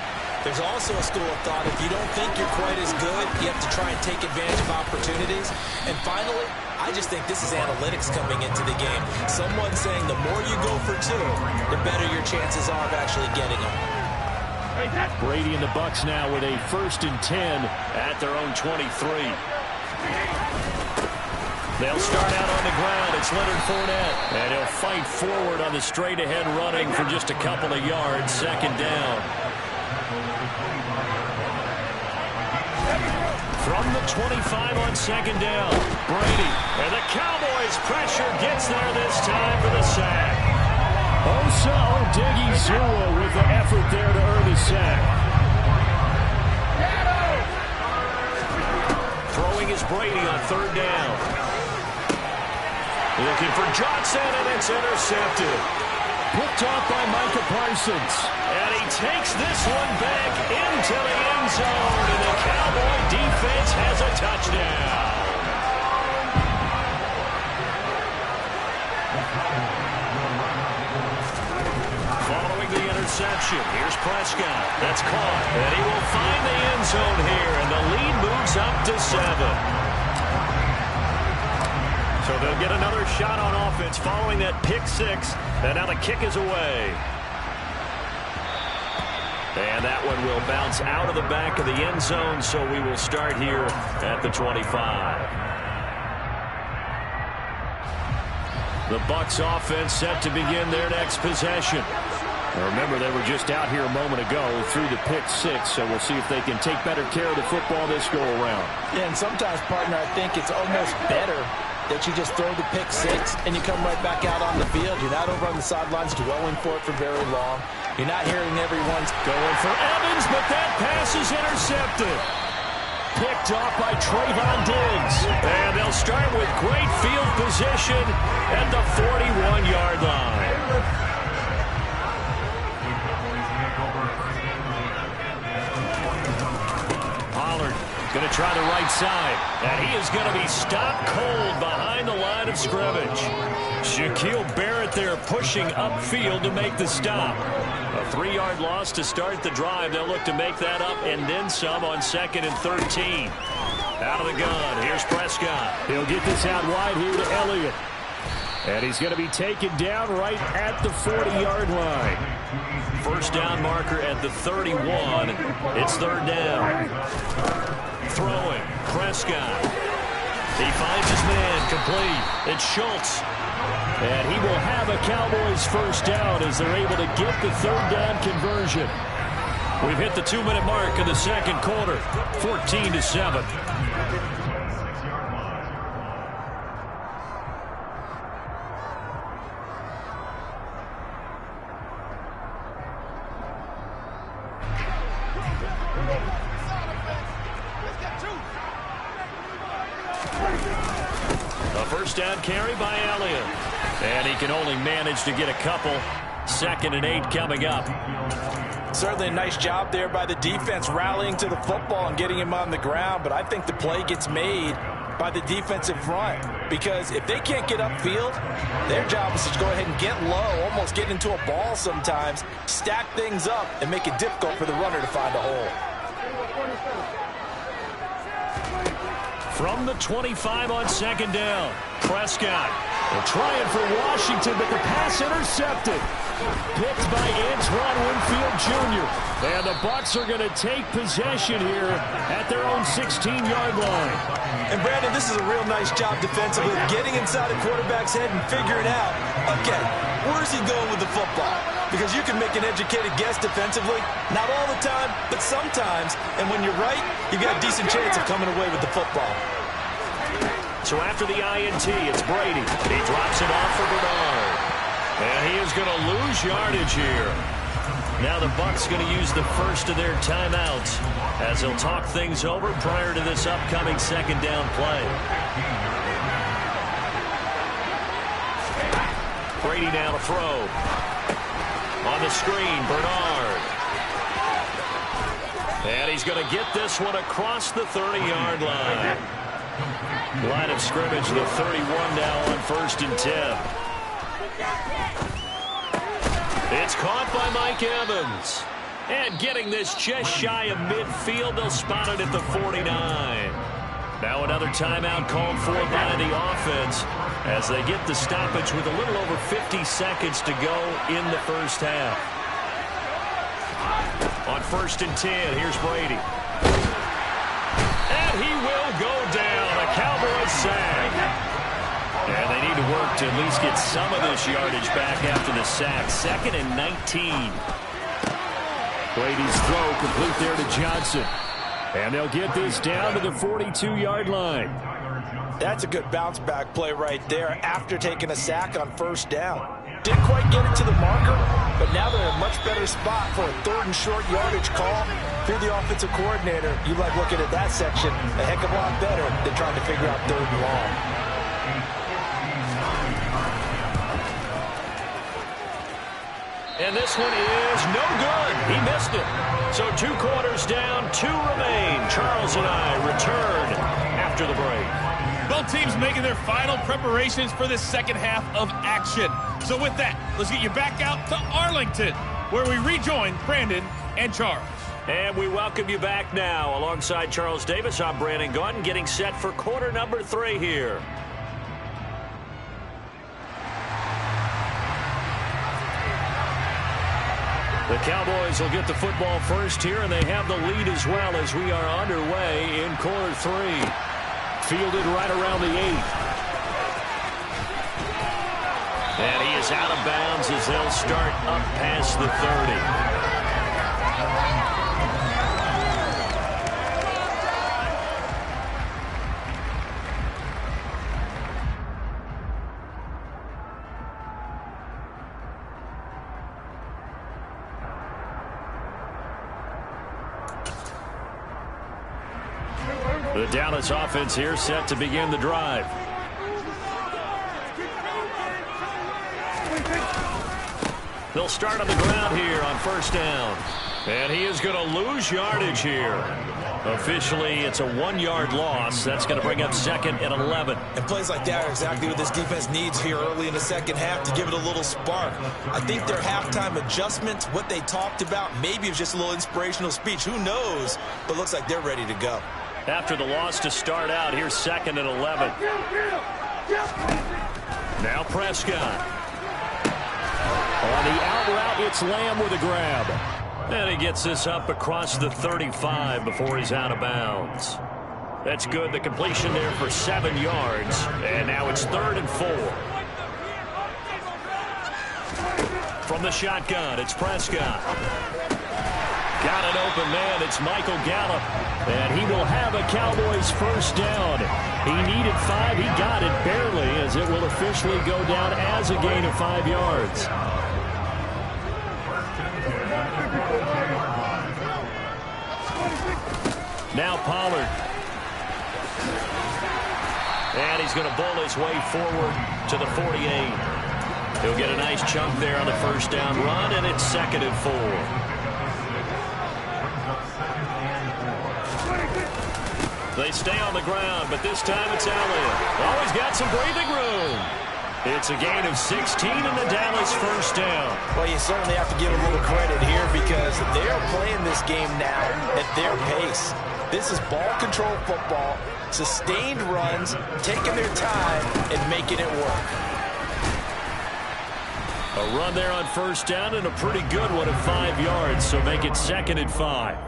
There's also a school of thought, if you don't think you're quite as good, you have to try and take advantage of opportunities. And finally, I just think this is analytics coming into the game. Someone saying the more you go for 2, the better your chances are of actually getting them. Brady and the Bucs now with a 1st and 10 at their own 23. They'll start out on the ground. It's Leonard Fournette. And he'll fight forward on the straight-ahead running for just a couple of yards. Second down. From the 25 on second down, Brady. And the Cowboys' pressure gets there this time for the sack. Osa Odighizuwa with the effort there to earn the sack. Throwing is Brady on third down. Looking for Johnson, and it's intercepted. Picked off by Micah Parsons. And he takes this one back into the end zone, and the Cowboy defense has a touchdown. Following the interception, here's Prescott. That's caught, and he will find the end zone here, and the lead moves up to 7. So they'll get another shot on offense following that pick 6, and now the kick is away. And that one will bounce out of the back of the end zone, so we will start here at the 25. The Bucs offense set to begin their next possession. Now remember, they were just out here a moment ago through the pick 6, so we'll see if they can take better care of the football this go-around. Yeah, and sometimes, partner, I think it's almost better that you just throw the pick 6 and you come right back out on the field. You're not over on the sidelines dwelling for it for very long. You're not hearing everyone's going for Evans, but that pass is intercepted. Picked off by Trevon Diggs. And they'll start with great field position at the 41-yard line. Going to try the right side, and he is going to be stopped cold behind the line of scrimmage. Shaquille Barrett there pushing upfield to make the stop. A 3-yard loss to start the drive. They'll look to make that up and then some on 2nd and 13. Out of the gun, here's Prescott. He'll get this out wide here to Elliott. And he's going to be taken down right at the 40-yard line. First down marker at the 31. It's third down. Throwing, Prescott. He finds his man, complete. It's Schultz. And he will have a Cowboys first down as they're able to get the third down conversion. We've hit the 2-minute mark of the second quarter, 14-7. A first down carry by Elliott. And he can only manage to get a couple. 2nd and 8 coming up. Certainly a nice job there by the defense rallying to the football and getting him on the ground, but I think the play gets made by the defensive front, because if they can't get upfield, their job is to go ahead and get low, almost get into a ball sometimes, stack things up, and make it difficult for the runner to find a hole. From the 25 on 2nd down, Prescott. They're trying for Washington, but the pass intercepted. Picked by Antoine Winfield Jr. And the Bucs are going to take possession here at their own 16-yard line. And Brandon, this is a real nice job defensively, getting inside a quarterback's head and figuring out, okay, where's he going with the football? Because you can make an educated guess defensively, not all the time, but sometimes. And when you're right, you've got a decent chance of coming away with the football. So after the INT, it's Brady. He drops it off for Bernard. And he is going to lose yardage here. Now the Bucs going to use the first of their timeouts as they'll talk things over prior to this upcoming 2nd down play. Brady now to throw. On the screen, Bernard. And he's going to get this one across the 30-yard line. Line of scrimmage, the 31 now on 1st and 10. It's caught by Mike Evans. And getting this just shy of midfield, they'll spot it at the 49. Now another timeout called for by the offense as they get the stoppage with a little over 50 seconds to go in the first half. On 1st and 10, here's Brady. And he will go down. A Cowboys sack. And they need to work to at least get some of this yardage back after the sack. 2nd and 19. Brady's throw complete there to Johnson. And they'll get this down to the 42-yard line. That's a good bounce-back play right there after taking a sack on 1st down. Didn't quite get it to the marker, but now they're in a much better spot for a 3rd and short yardage call. If you're the offensive coordinator, you like looking at that section a heck of a lot better than trying to figure out 3rd and long. And this one is no good. He missed it. So 2 quarters down, 2 remain. Charles and I return after the break. Both teams making their final preparations for this 2nd half of action. So with that, let's get you back out to Arlington, where we rejoin Brandon and Charles. And we welcome you back now. Alongside Charles Davis, I'm Brandon Gaudin, getting set for quarter number 3 here. The Cowboys will get the football first here, and they have the lead as well as we are underway in quarter 3. Fielded right around the 8. And he is out of bounds as they'll start up past the 30. The Dallas offense here set to begin the drive. They'll start on the ground here on 1st down. And he is going to lose yardage here. Officially, it's a 1-yard loss. That's going to bring up 2nd and 11. And plays like that are exactly what this defense needs here early in the 2nd half to give it a little spark. I think their halftime adjustments, what they talked about, maybe it was just a little inspirational speech. Who knows? But looks like they're ready to go. After the loss to start out, here's 2nd and 11. Now Prescott. On the out route, it's Lamb with a grab. And he gets this up across the 35 before he's out of bounds. That's good. The completion there for 7 yards. And now it's 3rd and 4. From the shotgun, it's Prescott. Got an open man. It's Michael Gallup. And he will have a Cowboys first down. He needed 5. He got it barely, as it will officially go down as a gain of 5 yards. Now Pollard. And he's going to bull his way forward to the 48. He'll get a nice chunk there on the first down run, and it's 2nd and 4. They stay on the ground, but this time it's Allen. Always got some breathing room. It's a gain of 16 in the Dallas first down. Well, you certainly have to give a little credit here because they're playing this game now at their pace. This is ball control football, sustained runs, taking their time and making it work. A run there on first down and a pretty good one of 5 yards, so make it 2nd and 5.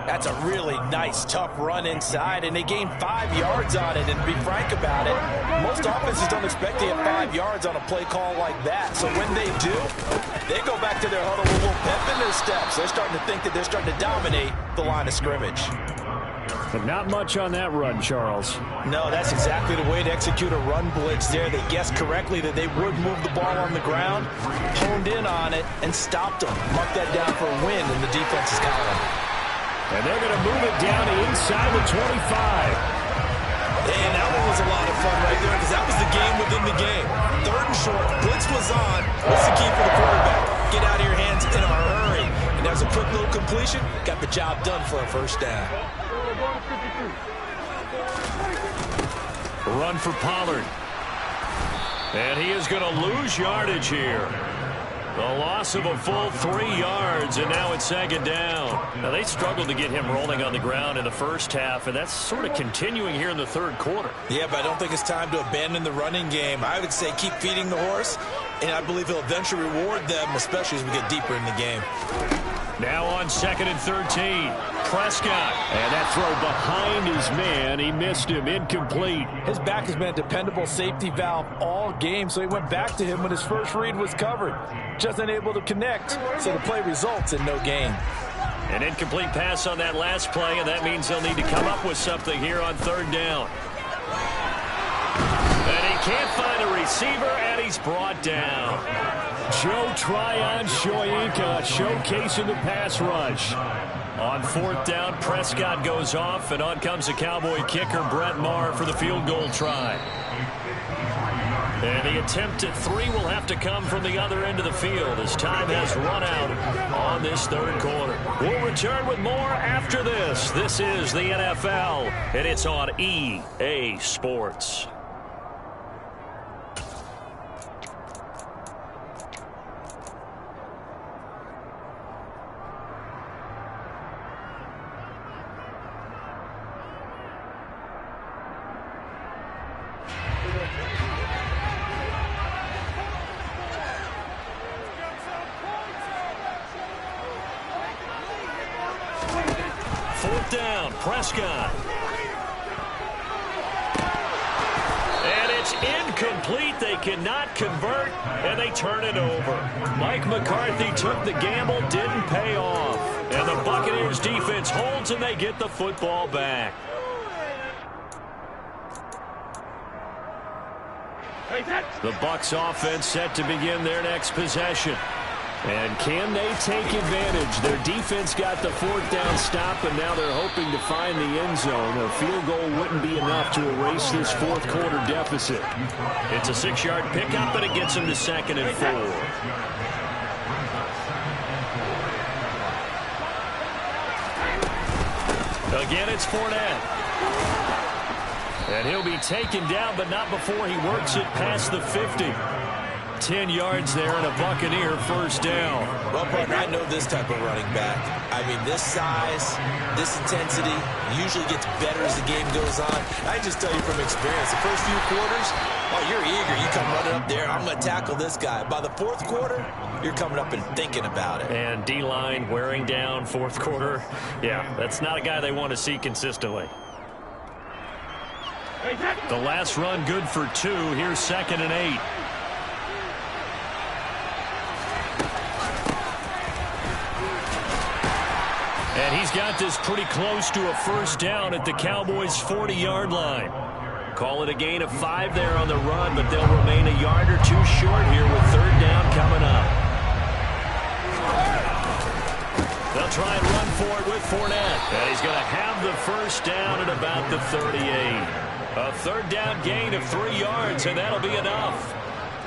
That's a really nice, tough run inside, and they gained 5 yards on it. And to be frank about it, most offenses don't expect to get 5 yards on a play call like that. So when they do, they go back to their huddle with a little pep in their steps. They're starting to think that they're starting to dominate the line of scrimmage. But not much on that run, Charles. No, that's exactly the way to execute a run blitz there. They guessed correctly that they would move the ball on the ground, honed in on it, and stopped them. Mark that down for a win in the defense's column. And they're going to move it down to inside the 25. And that one was a lot of fun right there because that was the game within the game. 3rd and short, blitz was on. What's the key for the quarterback? Get out of your hands in a hurry. And that was a quick little completion. Got the job done for a first down. Run for Pollard. And he is going to lose yardage here. The loss of a full 3 yards, and now it's 2nd down. Now, they struggled to get him rolling on the ground in the first half, and that's sort of continuing here in the 3rd quarter. Yeah, but I don't think it's time to abandon the running game. I would say keep feeding the horse, and I believe he'll eventually reward them, especially as we get deeper in the game. Now on 2nd and 13, Prescott. And that throw behind his man. He missed him. Incomplete. His back has been a dependable safety valve all game, so he went back to him when his first read was covered. Just unable to connect, so the play results in no gain. An incomplete pass on that last play, and that means they'll need to come up with something here on 3rd down. And he can't find a receiver, and he's brought down. Joe Tryon-Shoyinka showcasing the pass rush. On 4th down, Prescott goes off, and on comes the Cowboy kicker, Brett Maher, for the field goal try. And the attempt at 3 will have to come from the other end of the field as time has run out on this 3rd quarter. We'll return with more after this. This is the NFL, and it's on EA Sports. Down, Prescott. And it's incomplete. They cannot convert, and they turn it over. Mike McCarthy took the gamble, didn't pay off. And the Buccaneers defense holds, and they get the football back. The Bucs offense set to begin their next possession. And can they take advantage? Their defense got the 4th down stop, and now they're hoping to find the end zone. A field goal wouldn't be enough to erase this 4th quarter deficit. It's a 6-yard pickup, and it gets them to 2nd and 4. Again, it's Fournette. And he'll be taken down, but not before he works it past the 50. 10 yards there and a Buccaneer first down. Well, partner, I know this type of running back. I mean, this size, this intensity usually gets better as the game goes on. I just tell you from experience, the first few quarters, oh, you're eager. You come running up there, I'm going to tackle this guy. By the 4th quarter, you're coming up and thinking about it. And D-line wearing down 4th quarter. Yeah, that's not a guy they want to see consistently. The last run good for 2. Here's 2nd and 8. And he's got this pretty close to a first down at the Cowboys' 40-yard line. Call it a gain of 5 there on the run, but they'll remain a yard or 2 short here with 3rd down coming up. They'll try and run for it with Fournette. And he's going to have the first down at about the 38. A 3rd down gain of 3 yards, and that'll be enough.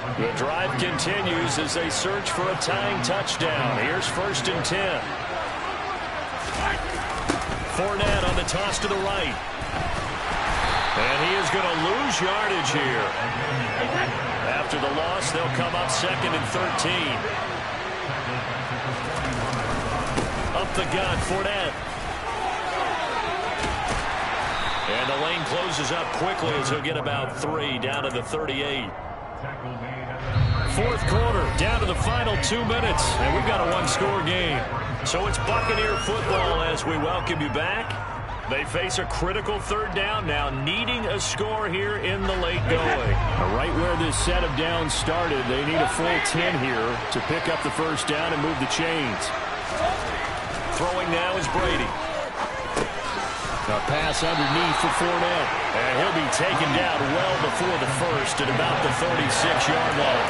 The drive continues as they search for a tying touchdown. Here's 1st and 10. Fournette on the toss to the right. And he is going to lose yardage here. After the loss, they'll come up 2nd and 13. Up the gun, Fournette. And the lane closes up quickly as he'll get about 3 down to the 38. 4th quarter, down to the final 2 minutes, and we've got a one-score game. So it's Buccaneer football as we welcome you back. They face a critical 3rd down now, needing a score here in the late going. Right where this set of downs started, they need a full 10 here to pick up the 1st down and move the chains. Throwing now is Brady. A pass underneath for Fournette. And he'll be taken down well before the 1st at about the 36-yard line.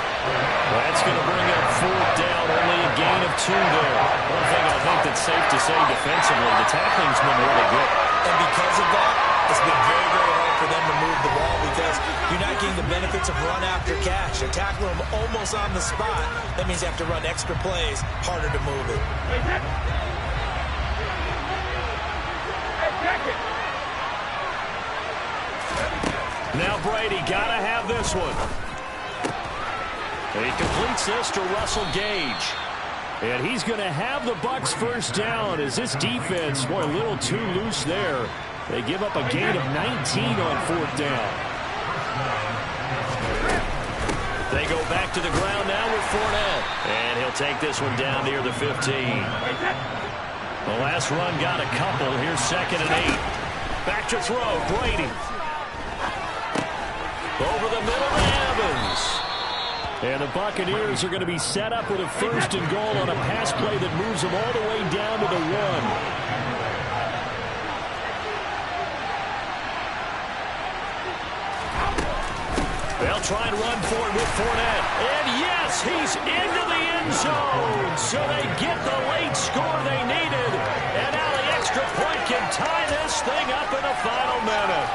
That's going to bring up 4th down, only a gain of 2 there. One thing I think that's safe to say defensively, the tackling's been really good. And because of that, it's been very, very hard for them to move the ball because you're not getting the benefits of run after catch. You're tackling them almost on the spot. That means you have to run extra plays, harder to move it. Now Brady got to have this one. He completes this to Russell Gage. And he's going to have the Bucs 1st down as this defense, boy, a little too loose there. They give up a gain of 19 on 4th down. They go back to the ground now with Fournette. And he'll take this one down near the 15. The last run got a couple. Here's 2nd and 8. Back to throw, Brady. Over the middle to Evans. And the Buccaneers are going to be set up with a 1st and goal on a pass play that moves them all the way down to the 1. They'll try and run for it with Fournette. And yes, he's into the end zone. So they get the late score they needed. And now the extra point can tie this thing up in the final minute.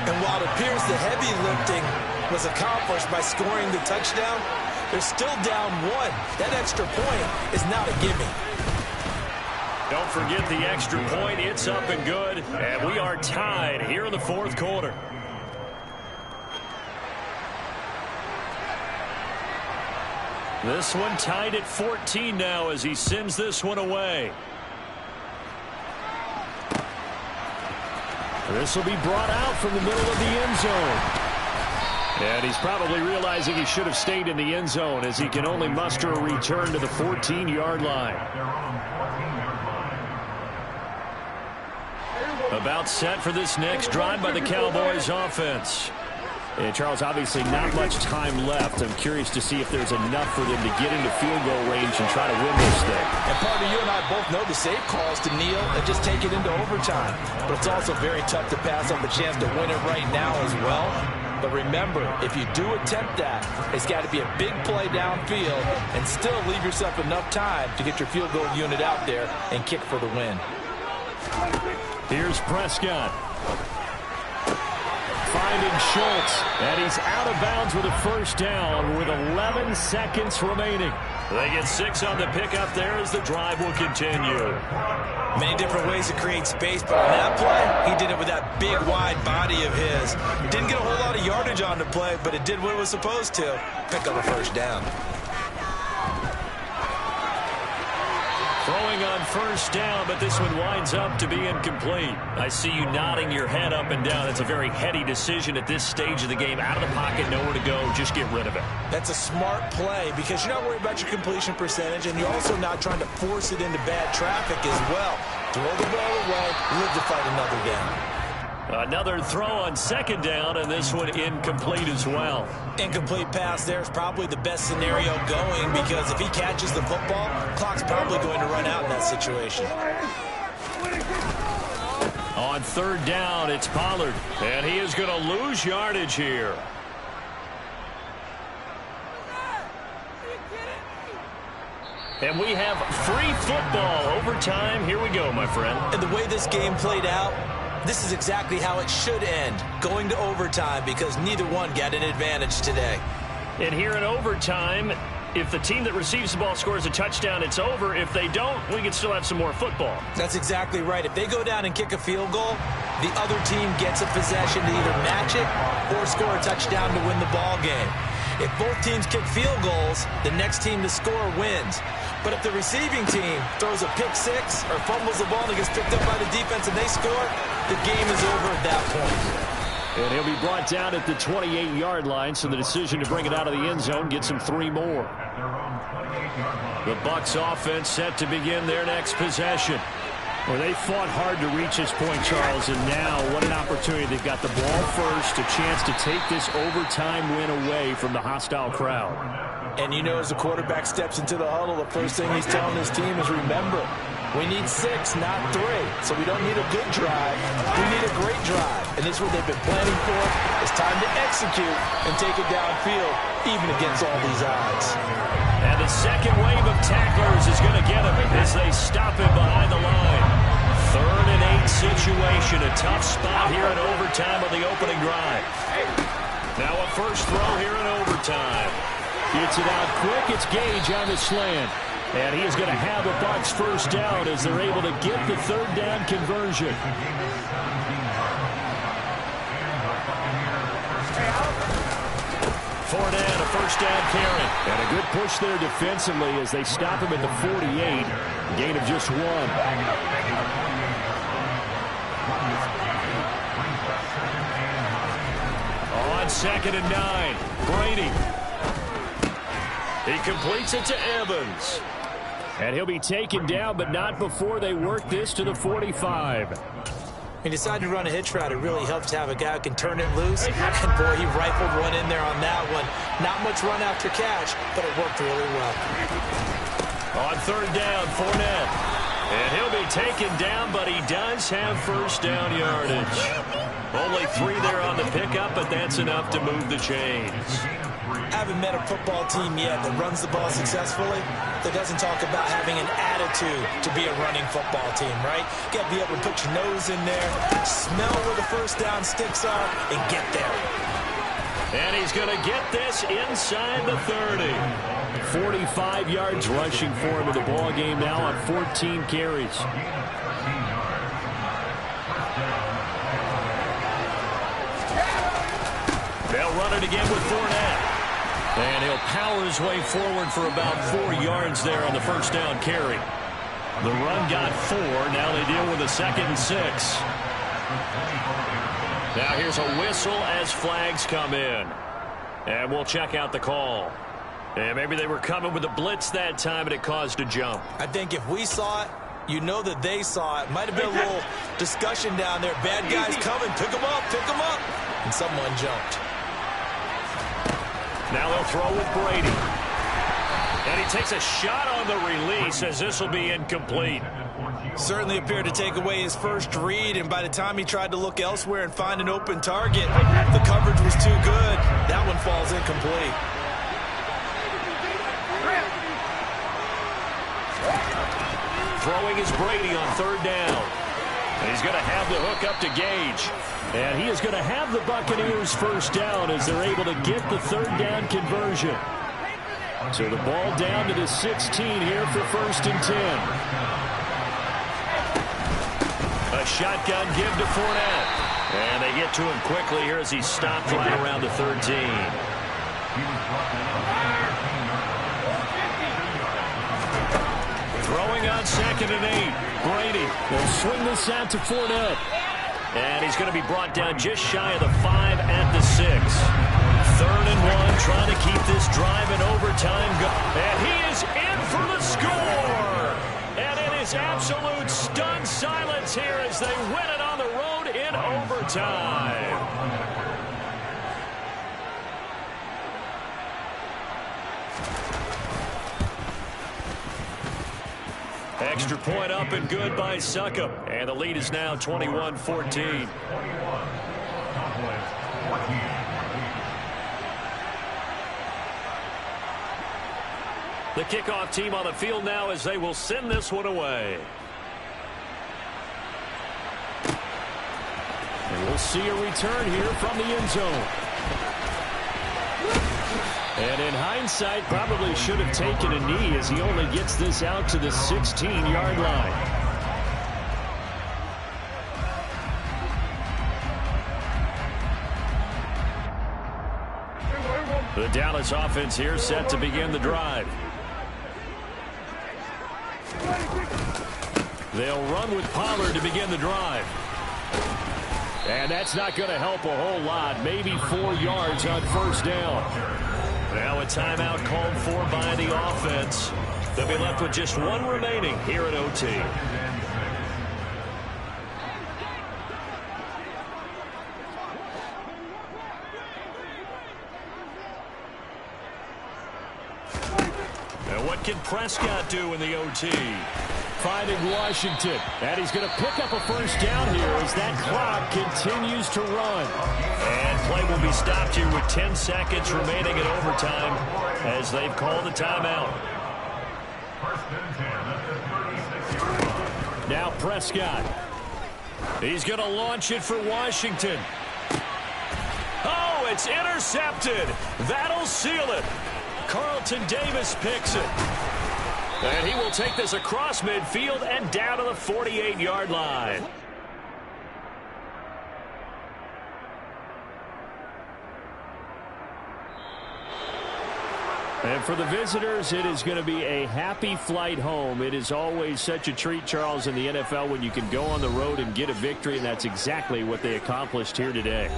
And while it appears the heavy lifting was accomplished by scoring the touchdown, they're still down 1. That extra point is not a gimme. Don't forget the extra point. It's up and good. And we are tied here in the 4th quarter. This one tied at 14 now as he sends this one away. This will be brought out from the middle of the end zone. And he's probably realizing he should have stayed in the end zone as he can only muster a return to the 14-yard line. About set for this next drive by the Cowboys offense. And Charles, obviously not much time left. I'm curious to see if there's enough for them to get into field goal range and try to win this thing. And partner, you and I both know the safe calls to kneel and just take it into overtime. But it's also very tough to pass up a chance to win it right now as well. But remember, if you do attempt that, it's got to be a big play downfield and still leave yourself enough time to get your field goal unit out there and kick for the win. Here's Prescott. Finding Schultz, and he's out of bounds with a 1st down with 11 seconds remaining. They get 6 on the pickup there as the drive will continue. Many different ways to create space, but on that play, he did it with that big, wide body of his. Didn't get a whole lot of yardage on the play, but it did what it was supposed to. Pick up a 1st down. Throwing on 1st down, but this one winds up to be incomplete. I see you nodding your head up and down. It's a very heady decision at this stage of the game. Out of the pocket, nowhere to go. Just get rid of it. That's a smart play because you're not worried about your completion percentage, and you're also not trying to force it into bad traffic as well. Throw the ball away, live to fight another game. Another throw on 2nd down, and this one incomplete as well. Incomplete pass there is probably the best scenario going because if he catches the football, clock's probably going to run out in that situation. On 3rd down, it's Pollard, and he is going to lose yardage here. And we have free football. Overtime, here we go, my friend. And the way this game played out, this is exactly how it should end, going to overtime because neither one got an advantage today. And here in overtime, if the team that receives the ball scores a touchdown, it's over. If they don't, we can still have some more football. That's exactly right. If they go down and kick a field goal, the other team gets a possession to either match it or score a touchdown to win the ball game. If both teams kick field goals, the next team to score wins. But if the receiving team throws a pick six or fumbles the ball and it gets picked up by the defense and they score, the game is over at that point. And he'll be brought down at the 28-yard line, so the decision to bring it out of the end zone gets him 3 more. The Bucs offense set to begin their next possession. Well, they fought hard to reach this point, Charles, and now what an opportunity. They've got the ball first, a chance to take this overtime win away from the hostile crowd. And you know, as the quarterback steps into the huddle, the first thing he's telling his team is, remember, we need 6, not 3. So we don't need a good drive. We need a great drive. And this is what they've been planning for. It's time to execute and take it downfield, even against all these odds. And the second wave of tacklers is going to get him as they stop him behind the line. 3rd and 8 situation. A tough spot here in overtime on the opening drive. Now a first throw here in overtime. Gets it out quick. It's Gage on the slant. And he is going to have a Bucs first down as they're able to get the 3rd down conversion. Fournette, a first down carry. And a good push there defensively as they stop him at the 48. Gain of just 1. On 2nd and 9, Brady. He completes it to Evans. And he'll be taken down, but not before they work this to the 45. He decided to run a hitch route. It really helps to have a guy who can turn it loose. And, boy, he rifled one in there on that one. Not much run after catch, but it worked really well. On 3rd down, Fournette. And he'll be taken down, but he does have first down yardage. Only 3 there on the pickup, but that's enough to move the chains. I haven't met a football team yet that runs the ball successfully that doesn't talk about having an attitude to be a running football team, right? You got to be able to put your nose in there, smell where the first down sticks are, and get there. And he's going to get this inside the 30. 45 yards rushing for him in the ball game now on 14 carries. They'll run it again with Fournette. And he'll power his way forward for about 4 yards there on the first down carry. The run got 4. Now they deal with a 2nd and 6. Now here's a whistle as flags come in. And we'll check out the call. And maybe they were coming with a blitz that time and it caused a jump. I think if we saw it, you know that they saw it. Might have been a little discussion down there. Bad guys coming. Pick them up. Pick them up. And someone jumped. Now they'll throw with Brady. And he takes a shot on the release as this will be incomplete. Certainly appeared to take away his first read, and by the time he tried to look elsewhere and find an open target, the coverage was too good. That one falls incomplete. Throwing is Brady on 3rd down. And he's going to have the hook up to Gage. And he is going to have the Buccaneers first down as they're able to get the 3rd down conversion. So the ball down to the 16 here for 1st and 10. A shotgun give to Fournette. And they get to him quickly here as he stopped right around the 13. Throwing on 2nd and 8. Brady will swing this out to Fournette. And he's going to be brought down just shy of the 5 at the 6. 3rd and 1, trying to keep this drive in overtime going. And he is in for the score. And it is absolute stunned silence here as they win it on the road in overtime. Extra point up and good by Succop. And the lead is now 21-14. The kickoff team on the field now as they will send this one away. And we'll see a return here from the end zone. And in hindsight, probably should have taken a knee as he only gets this out to the 16-yard line. The Dallas offense here set to begin the drive. They'll run with Pollard to begin the drive. And that's not going to help a whole lot. Maybe 4 yards on first down. Now a timeout called for by the offense. They'll be left with just one remaining here at OT. And what can Prescott do in the OT? Finding Washington. And he's going to pick up a first down here as that clock continues to run. And play will be stopped here with 10 seconds remaining in overtime as they've called a timeout. Now Prescott. He's going to launch it for Washington. Oh, it's intercepted. That'll seal it. Carlton Davis picks it. And he will take this across midfield and down to the 48-yard line. And for the visitors, it is going to be a happy flight home. It is always such a treat, Charles, in the NFL when you can go on the road and get a victory, and that's exactly what they accomplished here today.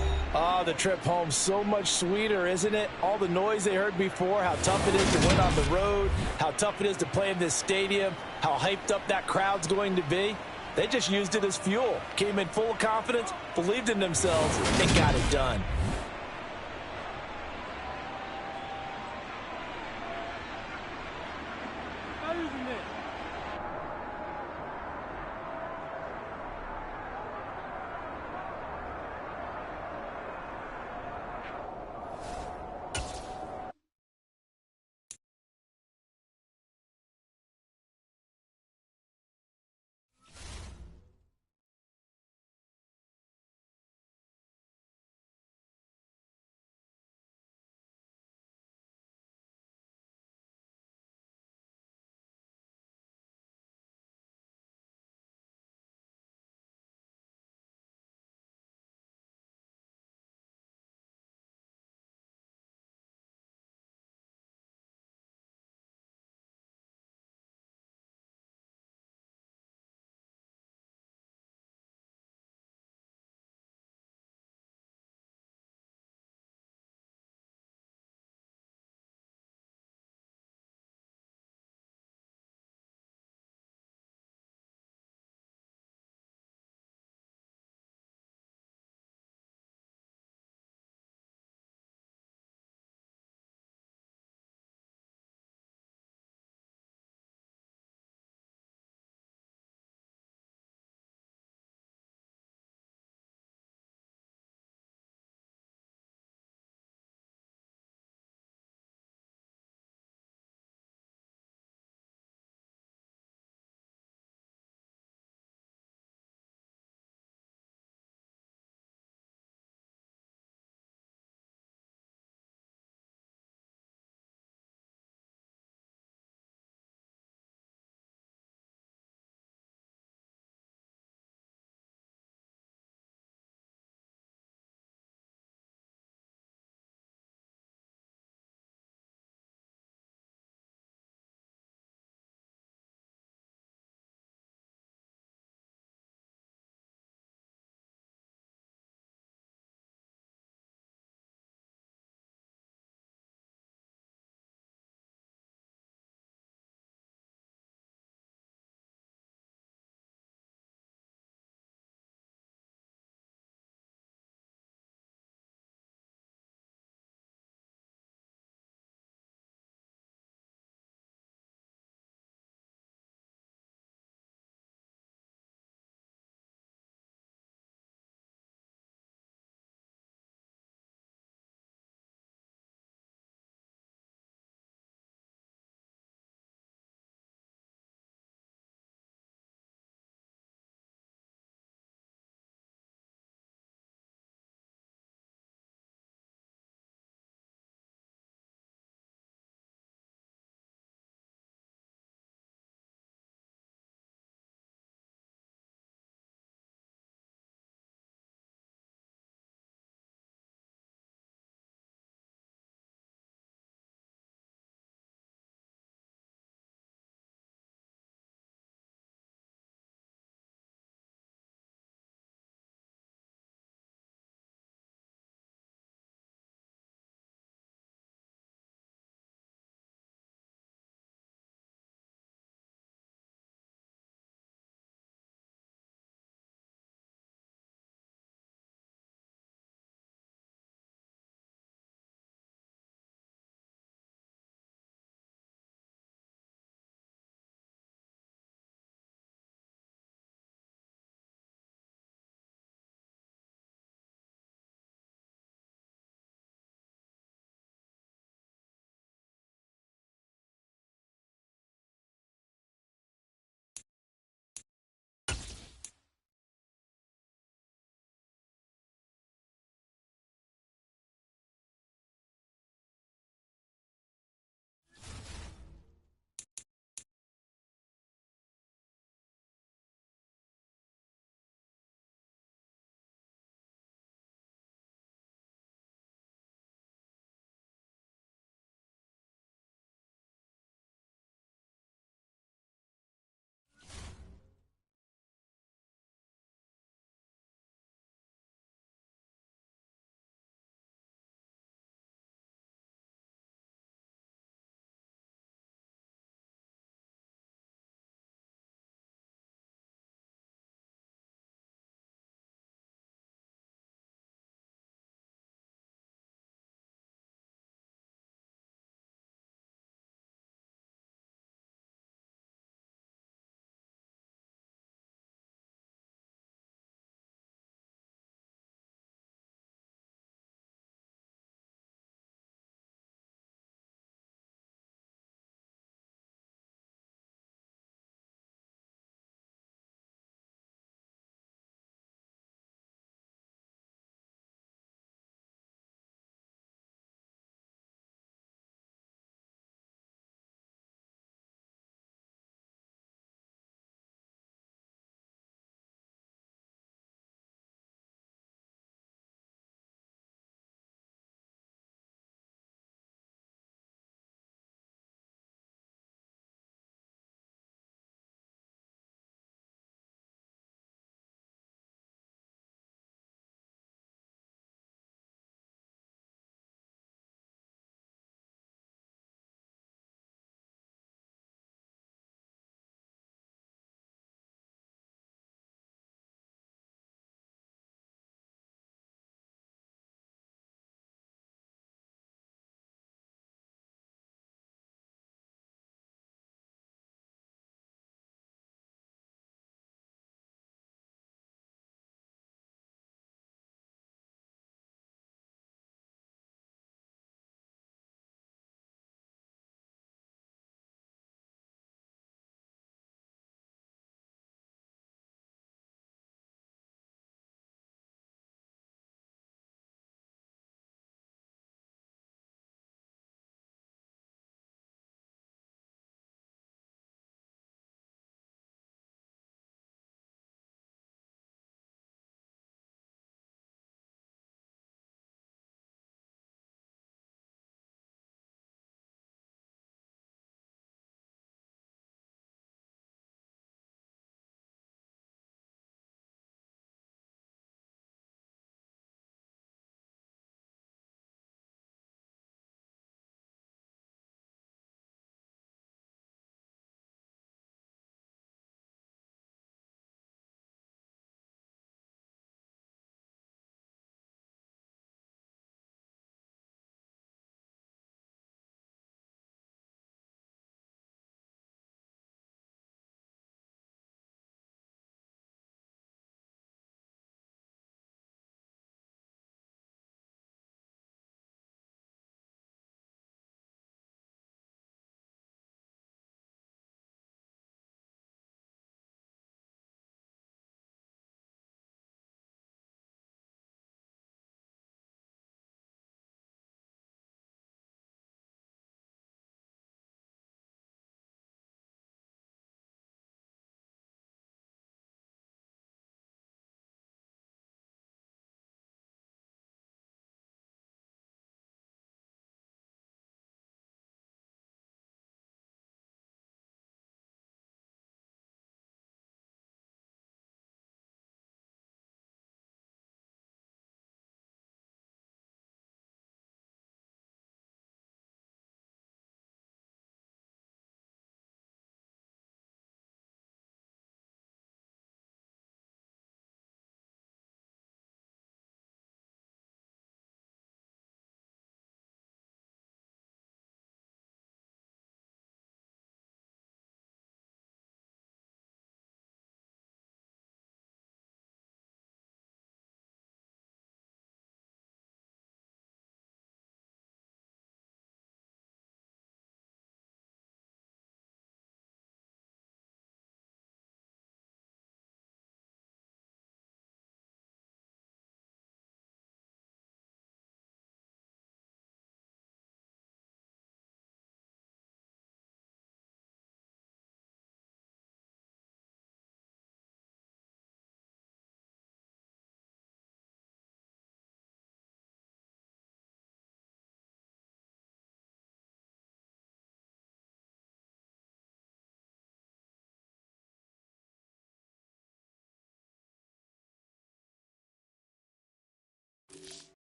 The trip home so much sweeter, isn't it? All the noise they heard before, how tough it is to win on the road, how tough it is to play in this stadium, how hyped up that crowd's going to be. They just used it as fuel, came in full of confidence, believed in themselves, and got it done.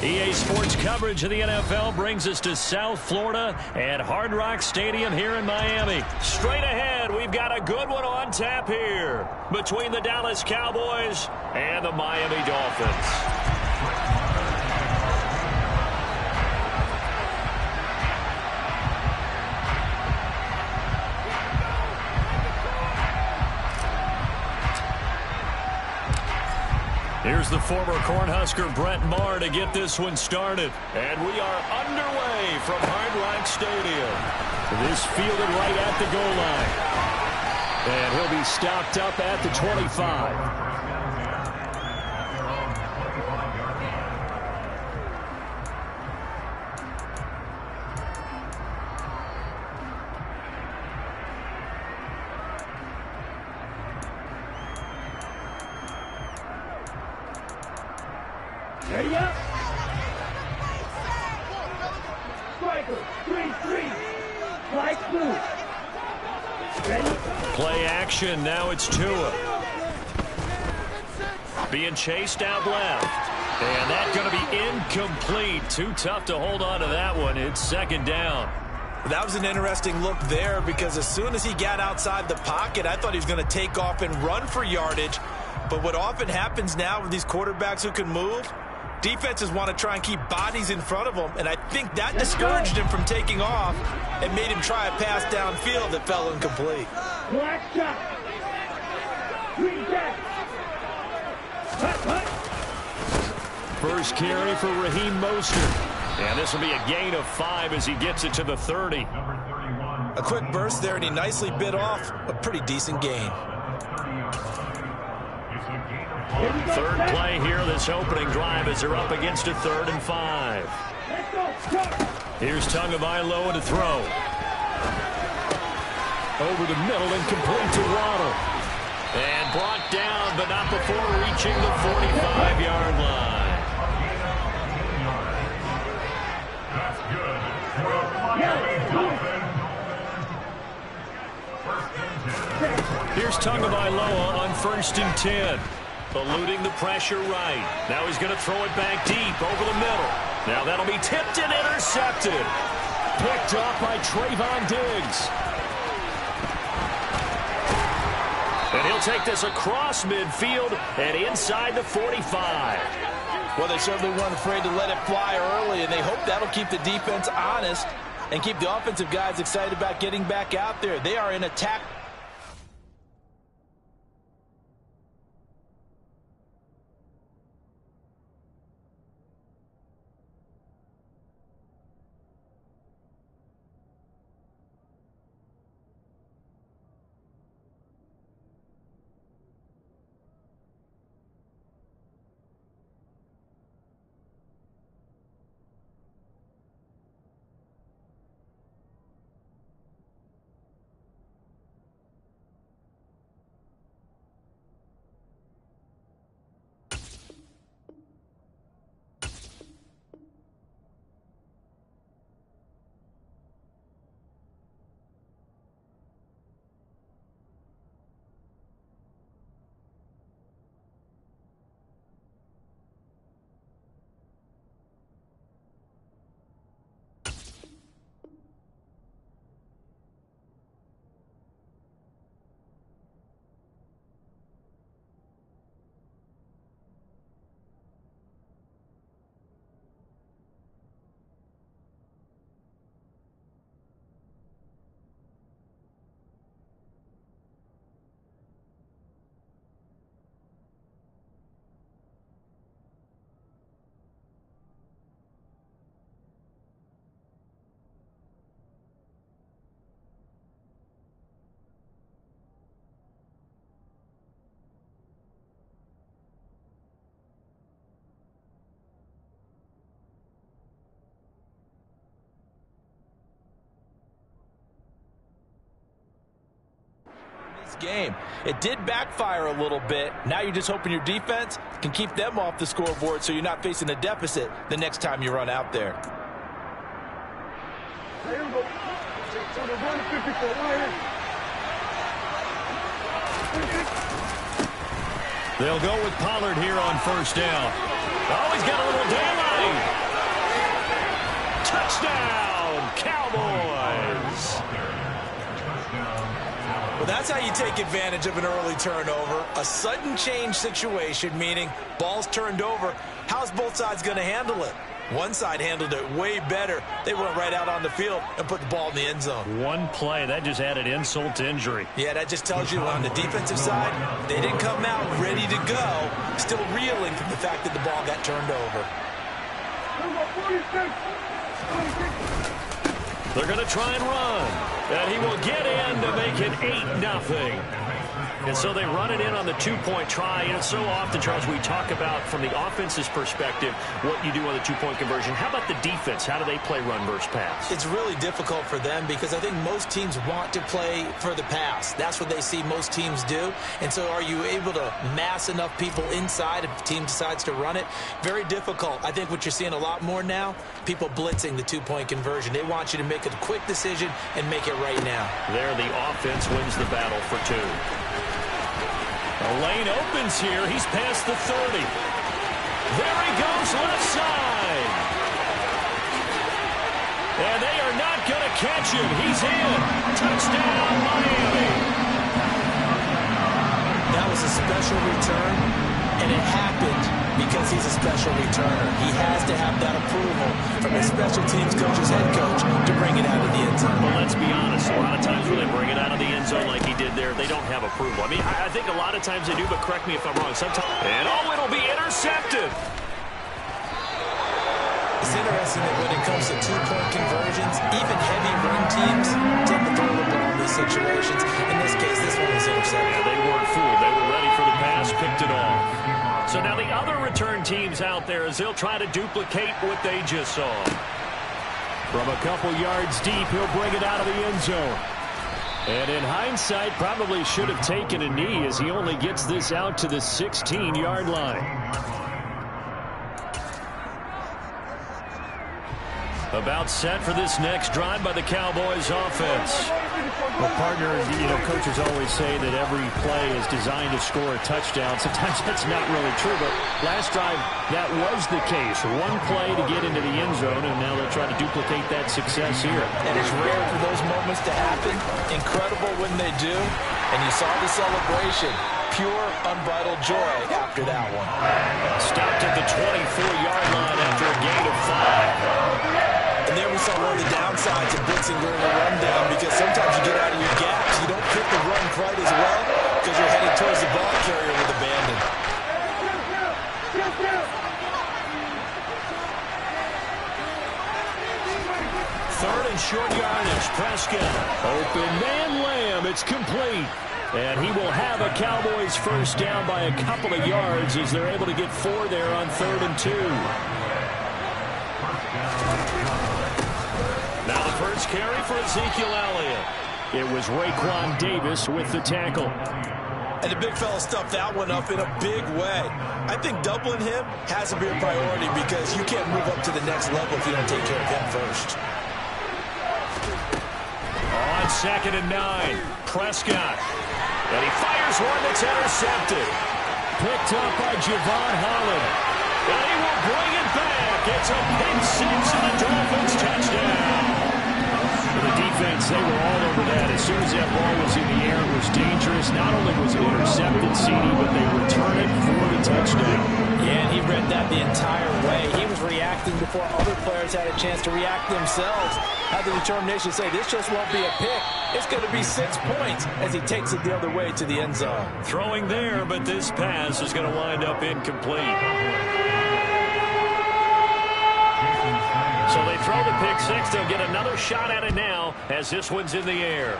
EA Sports coverage of the NFL brings us to South Florida at Hard Rock Stadium here in Miami. Straight ahead, we've got a good one on tap here between the Dallas Cowboys and the Miami Dolphins. Here's the former Cornhusker Brett Maher to get this one started. And we are underway from Hard Rock Stadium. This fielded right at the goal line. And he'll be stopped up at the 25. Ready up. Striker, 3-3. Flight blue. Ready. Play action. Now it's Tua. Being chased out left. And that's going to be incomplete. Too tough to hold on to that one. It's second down. That was an interesting look there because as soon as he got outside the pocket, I thought he was going to take off and run for yardage. But what often happens now with these quarterbacks who can move, defenses want to try and keep bodies in front of him, and I think that discouraged him from taking off and made him try a pass downfield that fell incomplete. Black shot. Green jack. First carry for Raheem Mostert. And this will be a gain of 5 as he gets it to the 30. A quick burst there, and he nicely bit off a pretty decent gain. Third play here, this opening drive as they're up against a 3rd and 5. Here's Tagovailoa to throw. Over the middle and complete to Waddle. And brought down, but not before reaching the 45-yard line. Here's Tagovailoa on 1st and 10. Eluding the pressure right. Now he's going to throw it back deep over the middle. Now that'll be tipped and intercepted. Picked off by Trevon Diggs. And he'll take this across midfield and inside the 45. Well, they certainly weren't afraid to let it fly early, and they hope that'll keep the defense honest and keep the offensive guys excited about getting back out there. They are in attack. Game. It did backfire a little bit. Now you're just hoping your defense can keep them off the scoreboard so you're not facing a deficit the next time you run out there. They'll go with Pollard here on first down. Oh, he's got a little daylight. Touchdown, Cowboys. Well, that's how you take advantage of an early turnover. A sudden change situation, meaning ball's turned over. How's both sides going to handle it? One side handled it way better. They went right out on the field and put the ball in the end zone. One play, that just added insult to injury. Yeah, that just tells you on the defensive side, they didn't come out ready to go, still reeling from the fact that the ball got turned over. They're going to try and run. And he will get in to make it 8-0. And so they run it in on the two-point try. And so often, Charles, we talk about from the offense's perspective what you do on the two-point conversion. How about the defense? How do they play run versus pass? It's really difficult for them because I think most teams want to play for the pass. That's what they see most teams do. And so are you able to mass enough people inside if the team decides to run it? Very difficult. I think what you're seeing a lot more now, people blitzing the two-point conversion. They want you to make a quick decision and make it right now. There, the offense wins the battle for two. The lane opens here. He's past the 30. There he goes, left side. And they are not going to catch him. He's in. Touchdown, Miami. That was a special return, and it happened because he's a special returner. He has to have that approval from his special teams coach's head coach to bring it out of the end zone. Well, let's be honest. A lot of times when they bring it out of the end zone like he did there, they don't have approval. I mean, I think a lot of times they do, but correct me if I'm wrong. Sometimes, and oh, it'll be intercepted. It's interesting that when it comes to two-point conversions, even heavy run teams tend to throw the ball in these situations. In this case, this one was intercepted. Yeah, they weren't fooled. They were ready for the pass, picked it off. So now the other return teams out there as they'll try to duplicate what they just saw. From a couple yards deep, he'll bring it out of the end zone. And in hindsight, probably should have taken a knee as he only gets this out to the 16-yard line. About set for this next drive by the Cowboys offense. Well, partner, coaches always say that every play is designed to score a touchdown. Sometimes that's not really true, but last drive, that was the case. One play to get into the end zone, and now they'll try to duplicate that success here. And it's rare for those moments to happen. Incredible when they do. And you saw the celebration. Pure, unbridled joy after that one. Stopped at the 24-yard line after a gain of 5. And there we saw one of the downsides of blitzing during a rundown because sometimes you get out of your gaps. You don't fit the run quite as well because you're headed towards the ball carrier with abandon. Third and short yardage. Prescott. Open man Lamb. It's complete. And he will have a Cowboys first down by a couple of yards as they're able to get 4 there on 3rd and 2. Now the first carry for Ezekiel Elliott. It was Raekwon Davis with the tackle. And the big fella stuffed that one up in a big way. I think doubling him has to be a priority because you can't move up to the next level if you don't take care of him first. On 2nd and 9, Prescott. And he fires one that's intercepted. Picked up by Javon Holland. And he will bring it back. It's a pick six and a Dolphins touchdown. For the defense, they were all over that. As soon as that ball was in the air, it was dangerous. Not only was it intercepted, CD, but they return it for the touchdown. Yeah, and he read that the entire way. He was reacting before other players had a chance to react themselves. Had the determination to say, this just won't be a pick. It's going to be 6 points as he takes it the other way to the end zone. Throwing there, but this pass is going to wind up incomplete. So they throw the pick six. They'll get another shot at it now as this one's in the air.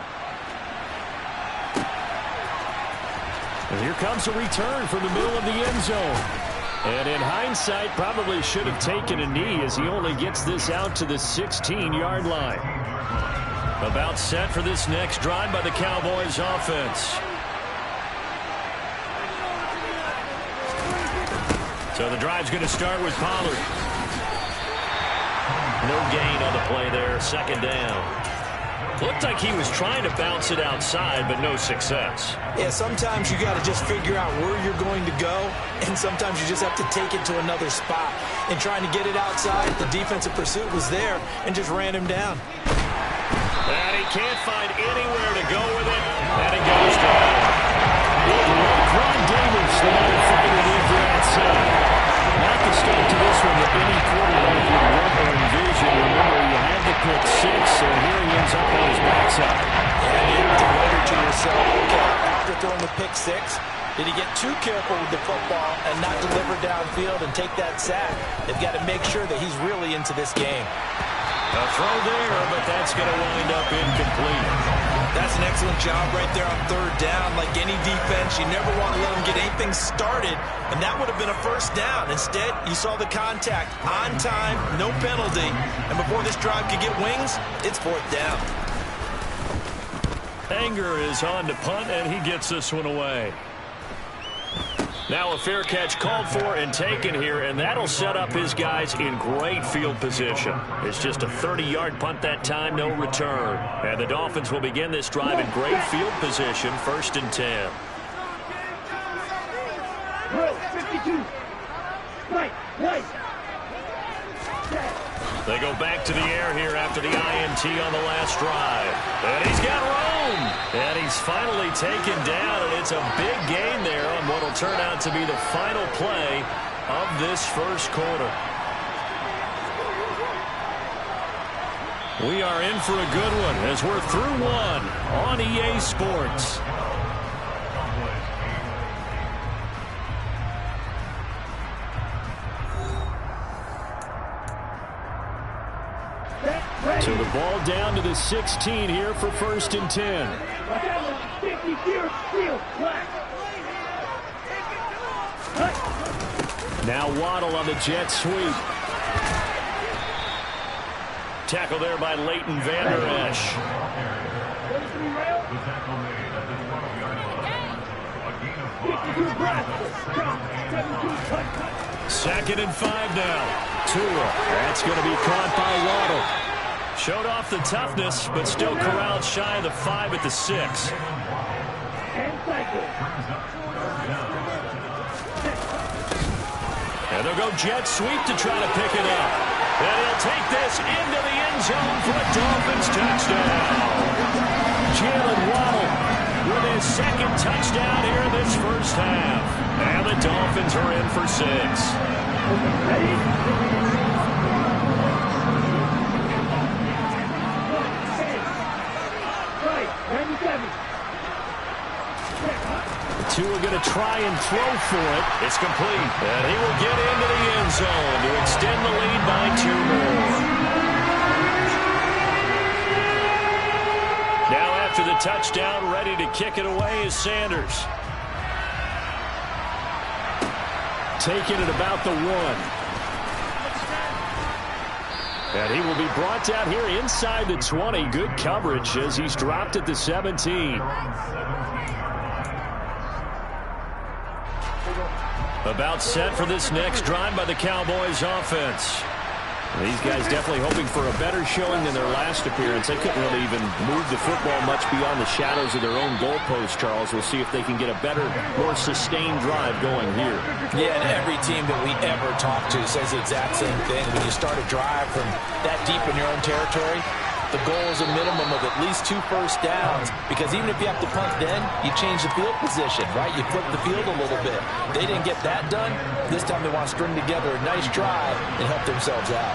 And here comes a return from the middle of the end zone. And in hindsight, probably should have taken a knee as he only gets this out to the 16-yard line. About set for this next drive by the Cowboys offense. So the drive's going to start with Pollard. No gain on the play there, 2nd down. Looked like he was trying to bounce it outside, but no success. Yeah, sometimes you got to just figure out where you're going to go, and sometimes you just have to take it to another spot. And trying to get it outside, the defensive pursuit was there and just ran him down. And he can't find anywhere to go with it, and he goes down. Ron Davis, the middle fighter in for that side. Not the start to this one that any quarterback would want or envision. Remember, you had the pick 6, and here he ends up on his backside. And you have to wonder to yourself, okay, after throwing the pick 6, did he get too careful with the football and not deliver downfield and take that sack? They've got to make sure that he's really into this game. A throw there, but that's going to wind up incomplete. That's an excellent job right there on third down. Like any defense, you never want to let them get anything started, and that would have been a first down. Instead, you saw the contact on time, no penalty, and before this drive could get wings, it's fourth down. Anger is on to punt, and he gets this one away. Now a fair catch called for and taken here, and that'll set up his guys in great field position. It's just a 30-yard punt that time, no return. And the Dolphins will begin this drive in great field position, 1st and 10. Drill 52. Right. They go back to the air here after the INT on the last drive. And he's got room. And he's finally taken down, and it's a big gain there on what will turn out to be the final play of this first quarter. We are in for a good one as we're through one on EA Sports. So the ball down to the 16 here for 1st and 10. Now Waddle on the jet sweep. Tackle there by Leighton Vander Esch. 2nd and 5 now. Tua. That's going to be caught by Waddle. Showed off the toughness, but still corralled shy of the 5 at the 6. And they'll go jet sweep to try to pick it up. And he'll take this into the end zone for a Dolphins touchdown. Jalen Waddle with his 2nd touchdown here in this first half. And the Dolphins are in for 6. Tua going to try and throw for it. It's complete. And he will get into the end zone to extend the lead by 2 more. Now after the touchdown, ready to kick it away is Sanders. Taking it about the 1. And he will be brought down here inside the 20. Good coverage as he's dropped at the 17. About set for this next drive by the Cowboys offense. These guys definitely hoping for a better showing than their last appearance. They couldn't really even move the football much beyond the shadows of their own goalpost, Charles. We'll see if they can get a better, more sustained drive going here. Yeah, and every team that we ever talk to says the exact same thing. When you start a drive from that deep in your own territory, the goal is a minimum of at least 2 first downs, because even if you have to punt then, you change the field position, right? You flip the field a little bit. They didn't get that done. This time they want to string together a nice drive and help themselves out.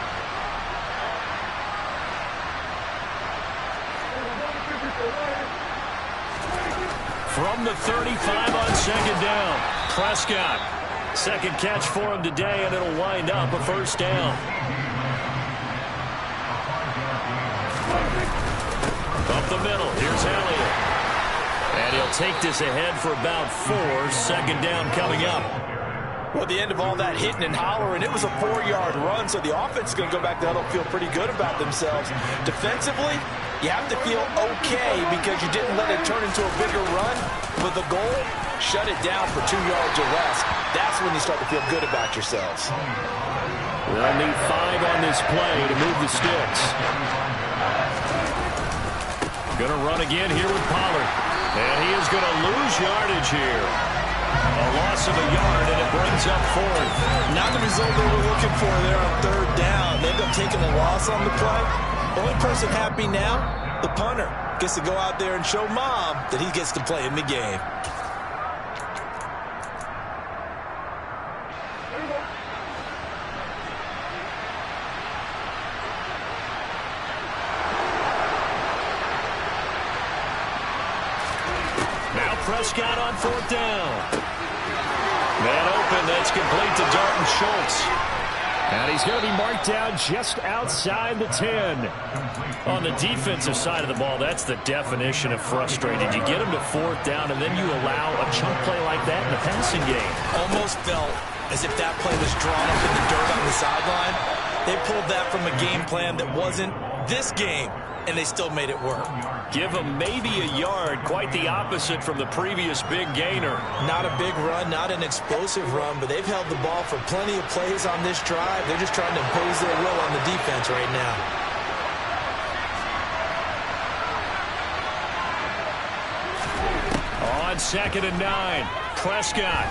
From the 35 on 2nd down, Prescott. 2nd catch for him today, and it'll wind up a first down. Up the middle, here's Elliott. And he'll take this ahead for about 4. 2nd down coming up. Well, at the end of all that hitting and hollering, it was a 4-yard run, so the offense is going to go back to huddle, feel pretty good about themselves. Defensively, you have to feel okay because you didn't let it turn into a bigger run. But the goal, shut it down for 2 yards or less. That's when you start to feel good about yourselves. They'll need 5 on this play to move the sticks. Going to run again here with Pollard. And he is going to lose yardage here. A loss of a yard, and it brings up fourth. Not the result they were looking for there on third down. They end up taking a loss on the play. Only person happy now, the punter. Gets to go out there and show Mom that he gets to play in the game. Now Prescott on fourth down. Man open, that's complete to Dalton Schultz. And he's going to be marked down just outside the 10. On the defensive side of the ball, that's the definition of frustrated. You get him to fourth down, and then you allow a chunk play like that in the passing game. Almost felt as if that play was drawn up in the dirt on the sideline. They pulled that from a game plan that wasn't this game, and they still made it work. Give him maybe a yard, quite the opposite from the previous big gainer. Not a big run, not an explosive run, but they've held the ball for plenty of plays on this drive. They're just trying to impose their will on the defense right now. On 2nd and 9, Prescott.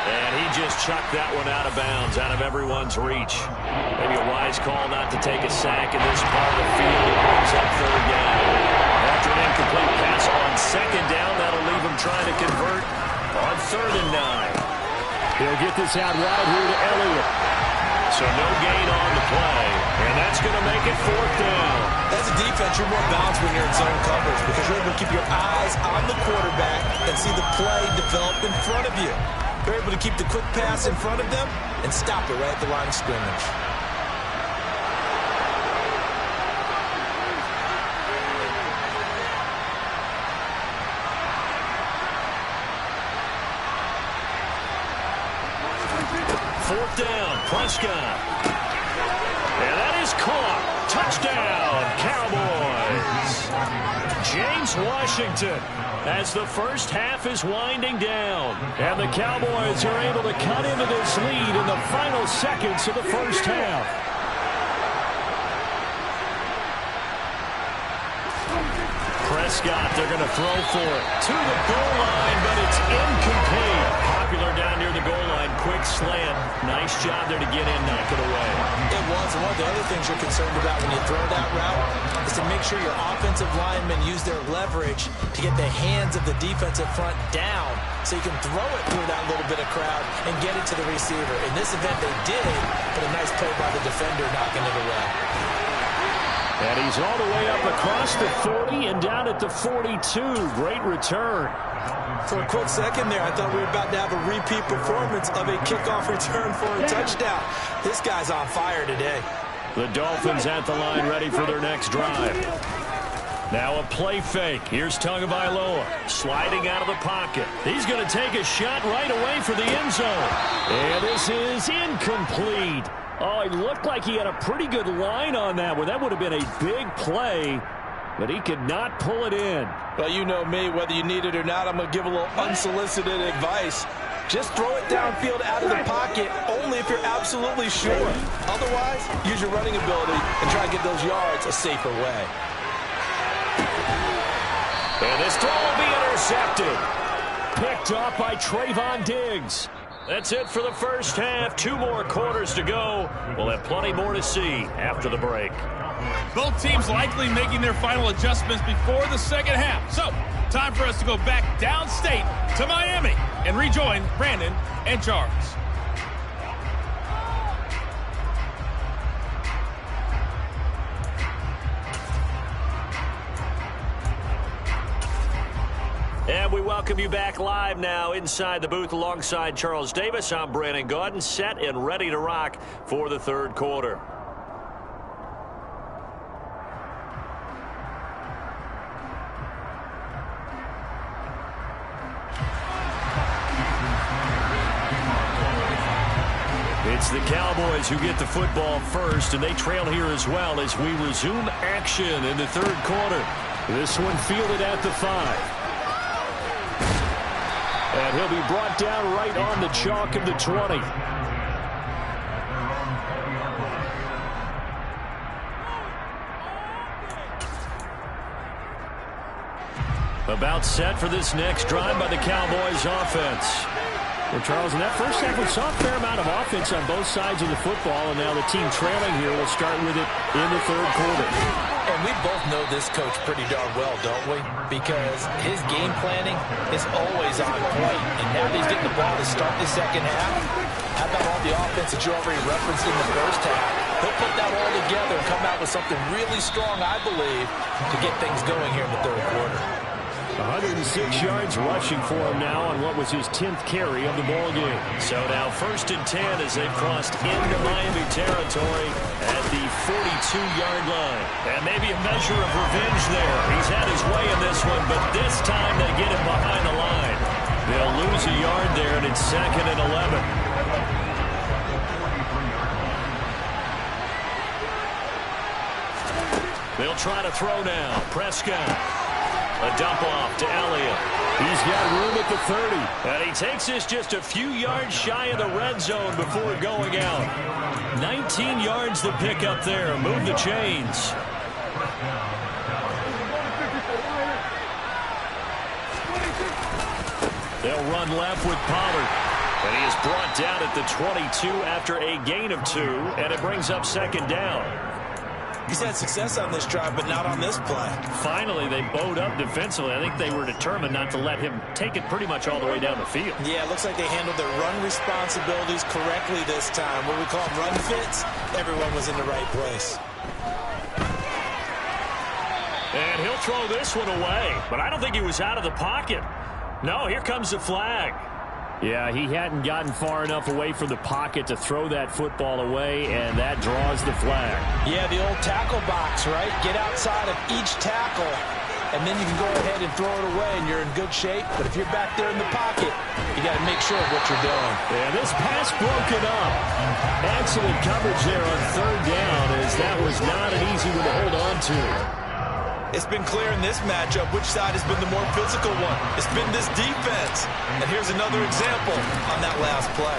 And he just chucked that one out of bounds, out of everyone's reach. Maybe a wise call not to take a sack in this part of the field. It brings up third down. After an incomplete pass on 2nd down, that'll leave him trying to convert on 3rd and 9. He'll get this out wide here to Elliott. So no gain on the play, and that's going to make it 4th down. As a defense, you're more balanced when you're in zone coverage because you're able to keep your eyes on the quarterback and see the play develop in front of you. They're able to keep the quick pass in front of them and stop it right at the line of scrimmage. Fourth down, Prescott. And that is caught. Touchdown, Cowboys. James Washington, as the first half is winding down. And the Cowboys are able to cut into this lead in the final seconds of the first half. Prescott, they're going to throw for it. To the goal line, but it's incomplete. Popular down near the goal line. Quick slant. Nice job there to get in, knock it away. It was. One of the other things you're concerned about when you throw that route is to make sure your offensive linemen use their leverage to get the hands of the defensive front down so you can throw it through that little bit of crowd and get it to the receiver. In this event, they did, but a nice play by the defender knocking it away. And he's all the way up across the 40 and down at the 42. Great return. For a quick second there, I thought we were about to have a repeat performance of a kickoff return for a touchdown. This guy's on fire today. The Dolphins at the line ready for their next drive. Now a play fake. Here's Tagovailoa sliding out of the pocket. He's going to take a shot right away for the end zone. And this is incomplete. Oh, it looked like he had a pretty good line on that one. That would have been a big play, but he could not pull it in. Well, you know me, whether you need it or not, I'm going to give a little unsolicited advice. Just throw it downfield out of the pocket only if you're absolutely sure. Otherwise, use your running ability and try to get those yards a safer way. And this throw will be intercepted. Picked off by Trevon Diggs. That's it for the first half. 2 more quarters to go. We'll have plenty more to see after the break. Both teams likely making their final adjustments before the second half. So, time for us to go back downstate to Miami and rejoin Brandon and Charles. And we welcome you back live now inside the booth alongside Charles Davis. I'm Brandon Gaudin, set and ready to rock for the third quarter. It's the Cowboys who get the football first, and they trail here as well as we resume action in the third quarter. This one fielded at the 5. And he'll be brought down right on the chalk of the 20. About set for this next drive by the Cowboys offense. Well, Charles, in that first half, we saw a fair amount of offense on both sides of the football, and now the team trailing here will start with it in the third quarter. And we both know this coach pretty darn well, don't we? Because his game planning is always on point. And now that he's getting the ball to start the second half, how about all the offense that you already referenced in the first half? He'll put that all together and come out with something really strong, I believe, to get things going here in the third quarter. 106 yards rushing for him now on what was his 10th carry of the ball game. So now 1st and 10 as they've crossed into Miami territory at the 42-yard line. And maybe a measure of revenge there. He's had his way in this one, but this time they get him behind the line. They'll lose a yard there, and it's 2nd and 11. They'll try to throw now. Prescott. A dump off to Elliott. He's got room at the 30. And he takes this just a few yards shy of the red zone before going out. 19 yards to pick up there. Move the chains. They'll run left with Pollard. And he is brought down at the 22 after a gain of 2. And it brings up 2nd down. He's had success on this drive, but not on this play. Finally, they bowed up defensively. I think they were determined not to let him take it pretty much all the way down the field. Yeah, it looks like they handled their run responsibilities correctly this time. What we call run fits, everyone was in the right place. And he'll throw this one away, but I don't think he was out of the pocket. No, here comes the flag. Yeah, he hadn't gotten far enough away from the pocket to throw that football away, and that draws the flag. Yeah, the old tackle box, right? Get outside of each tackle, and then you can go ahead and throw it away, and you're in good shape. But if you're back there in the pocket, you got to make sure of what you're doing. And this pass broken up. Excellent coverage there on 3rd down, as that was not an easy one to hold on to. It's been clear in this matchup which side has been the more physical one. It's been this defense. And here's another example on that last play.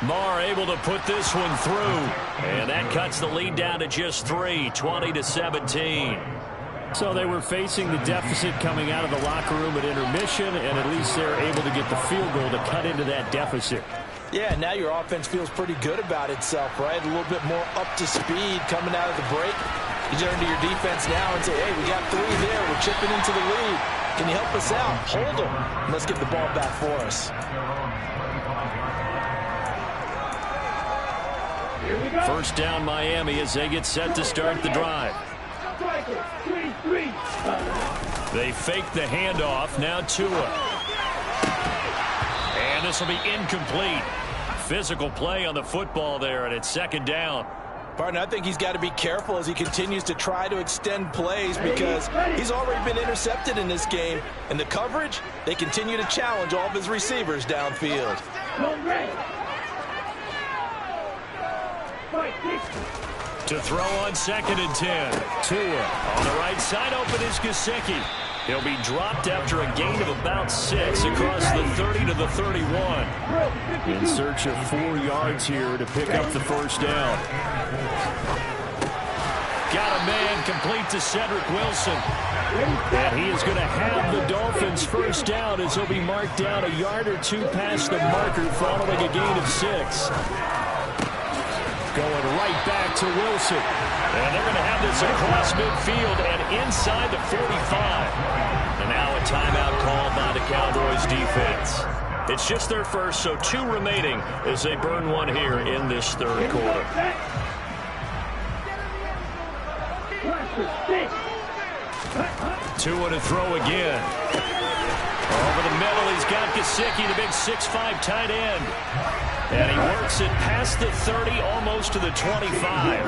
Marr able to put this one through. And that cuts the lead down to just 3, 20-17. So they were facing the deficit coming out of the locker room at intermission, and at least they're able to get the field goal to cut into that deficit. Yeah, now your offense feels pretty good about itself, right? A little bit more up to speed coming out of the break. You turn to your defense now and say, hey, we got 3 there. We're chipping into the lead. Can you help us out? Hold them. And let's get the ball back for us. First down Miami as they get set to start the drive. They fake the handoff. Now Tua. And this will be incomplete. Physical play on the football there, and it's 2nd down. Partner, I think he's got to be careful as he continues to try to extend plays because he's already been intercepted in this game. And the coverage, they continue to challenge all of his receivers downfield. To throw on 2nd and 10. Tua on the right side, open is Gesicki. He'll be dropped after a gain of about 6 across the 30 to the 31. In search of 4 yards here to pick up the first down. Got a man complete to Cedric Wilson. And he is going to have the Dolphins first down as he'll be marked down a yard or 2 past the marker following a gain of 6. Going right back to Wilson. And they're going to have this across midfield and inside the 45. And now a timeout called by the Cowboys defense. It's just their first, so 2 remaining as they burn one here in this third quarter. Tua to throw again. Over the middle, he's got Gesicki, the big 6'5" tight end. And he works it past the 30, almost to the 25.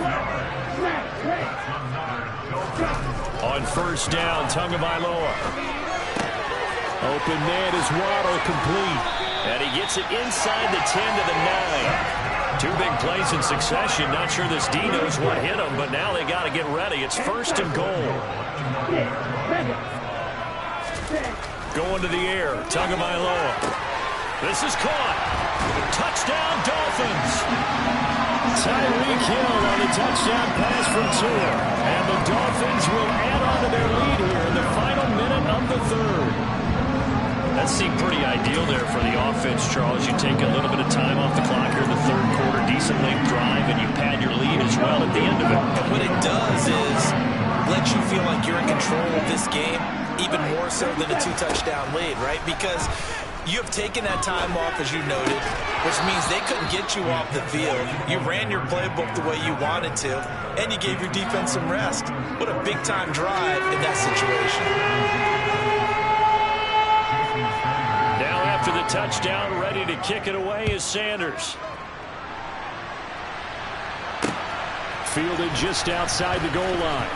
On first down, Tagovailoa. Open man is Waddle, complete. And he gets it inside the 10 to the 9. 2 big plays in succession. Not sure this D knows what hit him, but now they got to get ready. It's 1st and goal. Going to the air, Tagovailoa. This is caught. Touchdown, Dolphins. Tyreek Hill on the touchdown pass from Tua. And the Dolphins will add on to their lead here in the final of the third. That seemed pretty ideal there for the offense, Charles. You take a little bit of time off the clock here in the third quarter, decent length drive, and you pad your lead as well at the end of it. And what it does is let you feel like you're in control of this game, even more so than a 2-touchdown lead, right? Because you have taken that time off, as you noted, which means they couldn't get you off the field. You ran your playbook the way you wanted to, and you gave your defense some rest. What a big-time drive in that situation. Now after the touchdown, ready to kick it away is Sanders. Fielded just outside the goal line.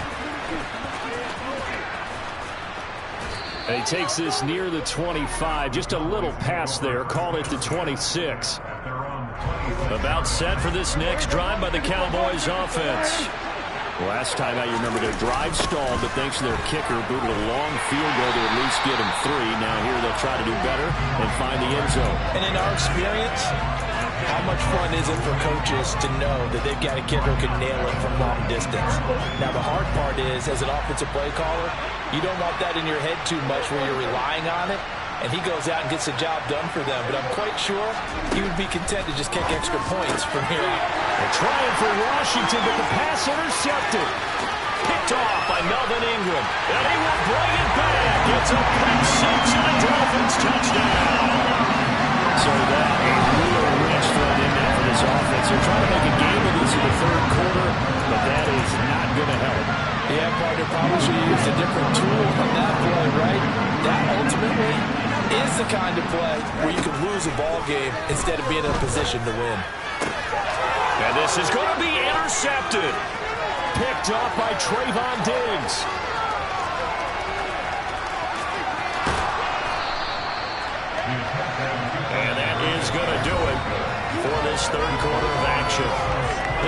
And he takes this near the 25. Just a little pass there. Call it the 26. About set for this next drive by the Cowboys offense. Last time out, you remember their drive stalled, but thanks to their kicker, booted a long field goal to at least get him 3. Now here they'll try to do better and find the end zone. And in our experience, how much fun is it for coaches to know that they've got a kicker who can nail it from long distance? Now, the hard part is, as an offensive play caller, you don't want that in your head too much where you're relying on it, and he goes out and gets the job done for them. But I'm quite sure he would be content to just kick extra points from here out. They're trying for Washington, but the pass intercepted. Picked off by Melvin Ingram, and he will bring it back. It's a pick six and a Dolphins touchdown. So that a real wrench thrown in there for this offense. They're trying to make a game of this in the third quarter, but that is not going to help. Yeah, partner, probably should have used a different tool on that play, right? That ultimately is the kind of play where you can lose a ball game instead of being in a position to win. And this is going to be intercepted. Picked off by Trevon Diggs. And that is going to do it for this third quarter of action.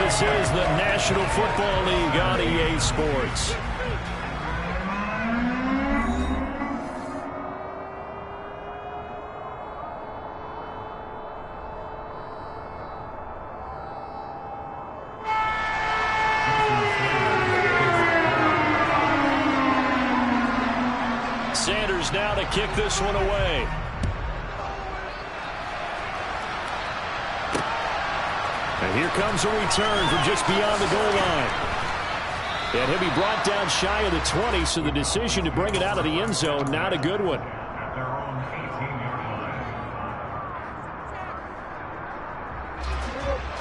This is the National Football League on EA Sports. Sanders now to kick this one away. And here comes a return from just beyond the goal line. And he'll be brought down shy of the 20, so the decision to bring it out of the end zone, not a good one.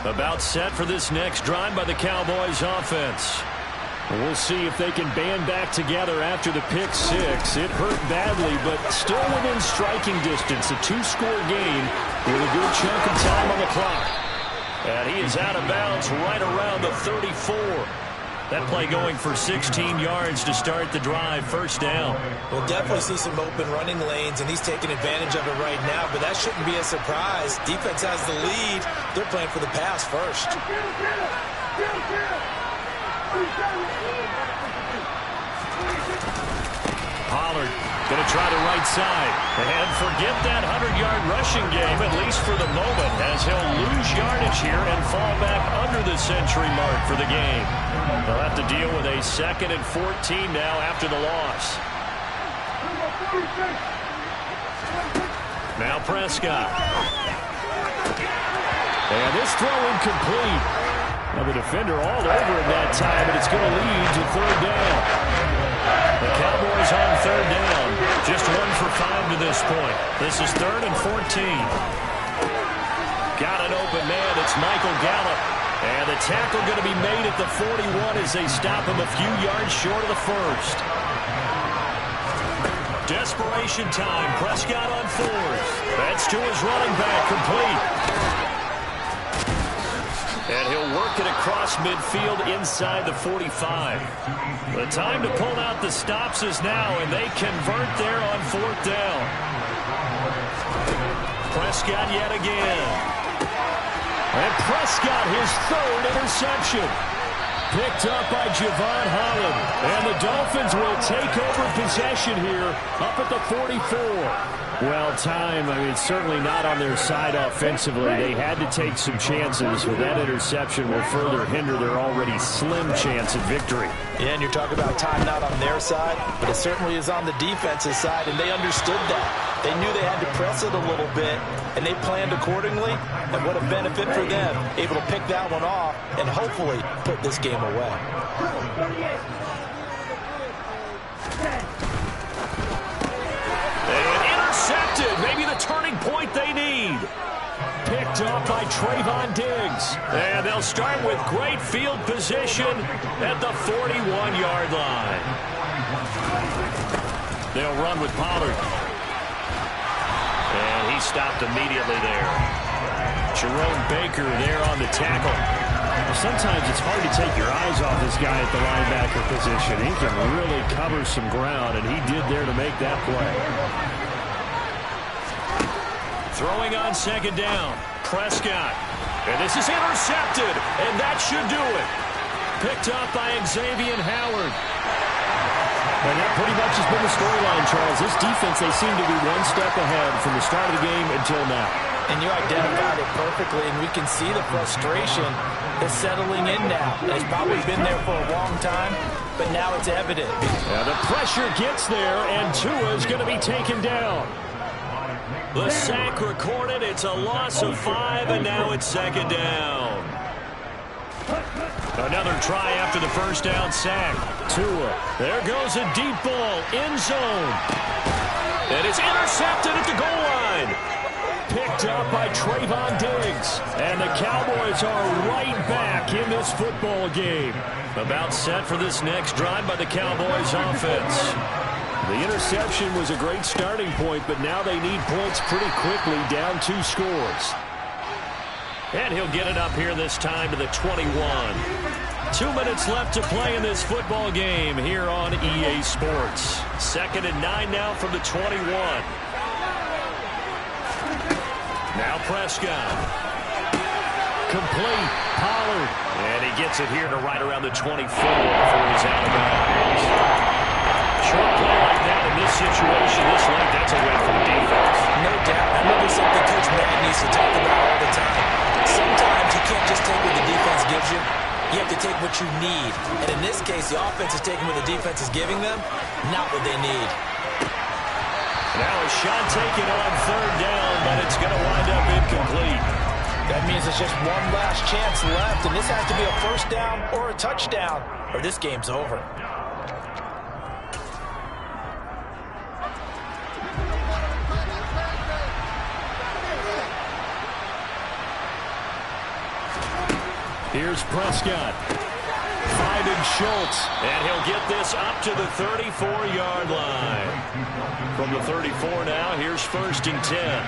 About set for this next drive by the Cowboys offense. We'll see if they can band back together after the pick six. It hurt badly, but still within striking distance. A 2-score game with a good chunk of time on the clock. And he is out of bounds right around the 34. That play going for 16 yards to start the drive. First down. We'll definitely see some open running lanes, and he's taking advantage of it right now, but that shouldn't be a surprise. Defense has the lead. They're playing for the pass first. Pollard going to try the right side. And forget that 100-yard rushing game, at least for the moment, as he'll lose yardage here and fall back under the century mark for the game. They'll have to deal with a 2nd and 14 now after the loss. Now Prescott. And this throw incomplete. Now the defender all over him that time, but it's going to lead to third down. The Cowboys on third down. Just 1 for 5 to this point. This is 3rd and 14. Got an open man. It's Michael Gallup. And the tackle going to be made at the 41 as they stop him a few yards short of the first. Desperation time. Prescott on 4th. That's to his running back. Complete. And he'll work it across midfield inside the 45. The time to pull out the stops is now, and they convert there on 4th down. Prescott yet again. And Prescott, his 3rd interception. Picked up by Trevon Holland. And the Dolphins will take over possession here up at the 44. Well, time, I mean, certainly not on their side offensively. They had to take some chances, but that interception will further hinder their already slim chance at victory. Yeah, and you're talking about time not on their side, but it certainly is on the defense's side, and they understood that. They knew they had to press it a little bit, and they planned accordingly, and what a benefit for them, able to pick that one off and hopefully put this game away. And intercepted, maybe the turning point they need. Picked up by Trevon Diggs. And they'll start with great field position at the 41-yard line. They'll run with Pollard. And he stopped immediately there. Jerome Baker there on the tackle. Sometimes it's hard to take your eyes off this guy at the linebacker position. He can really cover some ground, and he did there to make that play. Throwing on second down, Prescott. And this is intercepted, and that should do it. Picked up by Xavier Howard. And that pretty much has been the storyline, Charles. This defense, they seem to be one step ahead from the start of the game until now. And you identified it perfectly, and we can see the frustration is settling in now. It's probably been there for a long time, but now it's evident. Yeah, the pressure gets there, and Tua is going to be taken down. The sack recorded. It's a loss of 5, and now it's second down. Another try after the first down sack. Tua. There goes a deep ball, end zone. And it's intercepted at the goal line. Picked up by Trevon Diggs. And the Cowboys are right back in this football game. About set for this next drive by the Cowboys offense. The interception was a great starting point, but now they need points pretty quickly, down 2 scores. And he'll get it up here this time to the 21. 2 minutes left to play in this football game here on EA Sports. 2nd and 9 now from the 21. Now Prescott. Complete. Pollard. And he gets it here to right around the 24 before he's out of bounds. Short play like that in this situation, this late, that's a win for the defense. No doubt. I remember something Coach Madden used to talk about all the time. Sometimes you can't just take what the defense gives you. You have to take what you need. And in this case, the offense is taking what the defense is giving them, not what they need. Now a shot taken on 3rd down, but it's going to wind up incomplete. That means it's just one last chance left, and this has to be a first down or a touchdown, or this game's over. Here's Prescott. Finding Schultz. And he'll get this up to the 34-yard line. From the 34 now, here's 1st and 10.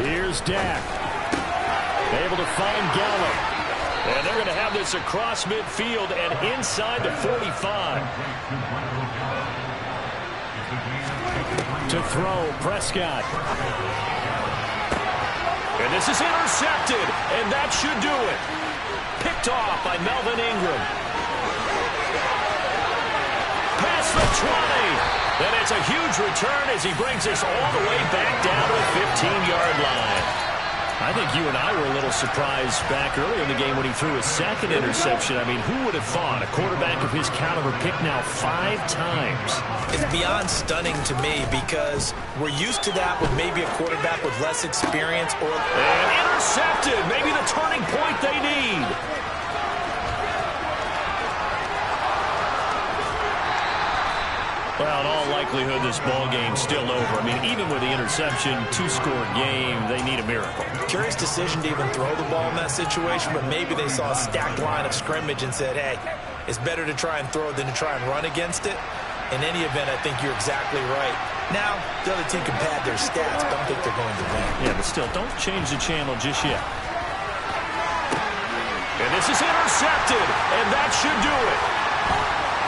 Here's Dak. Able to find Gallup. And they're going to have this across midfield and inside the 45. To throw, Prescott. And this is intercepted, and that should do it. Picked off by Melvin Ingram. Past the 20. And it's a huge return as he brings us all the way back down to the 15-yard line. I think you and I were a little surprised back earlier in the game when he threw his 2nd interception. I mean, who would have thought a quarterback of his caliber picked now 5 times? It's beyond stunning to me because we're used to that with maybe a quarterback with less experience or... And intercepted, maybe the turning point they need. Well, in all likelihood, this ball game's still over. I mean, even with the interception, 2-score game, they need a miracle. Curious decision to even throw the ball in that situation, but maybe they saw a stacked line of scrimmage and said, hey, it's better to try and throw than to try and run against it. In any event, I think you're exactly right. Now, the other team can pad their stats, but I don't think they're going to win. Yeah, but still, don't change the channel just yet. And this is intercepted, and that should do it.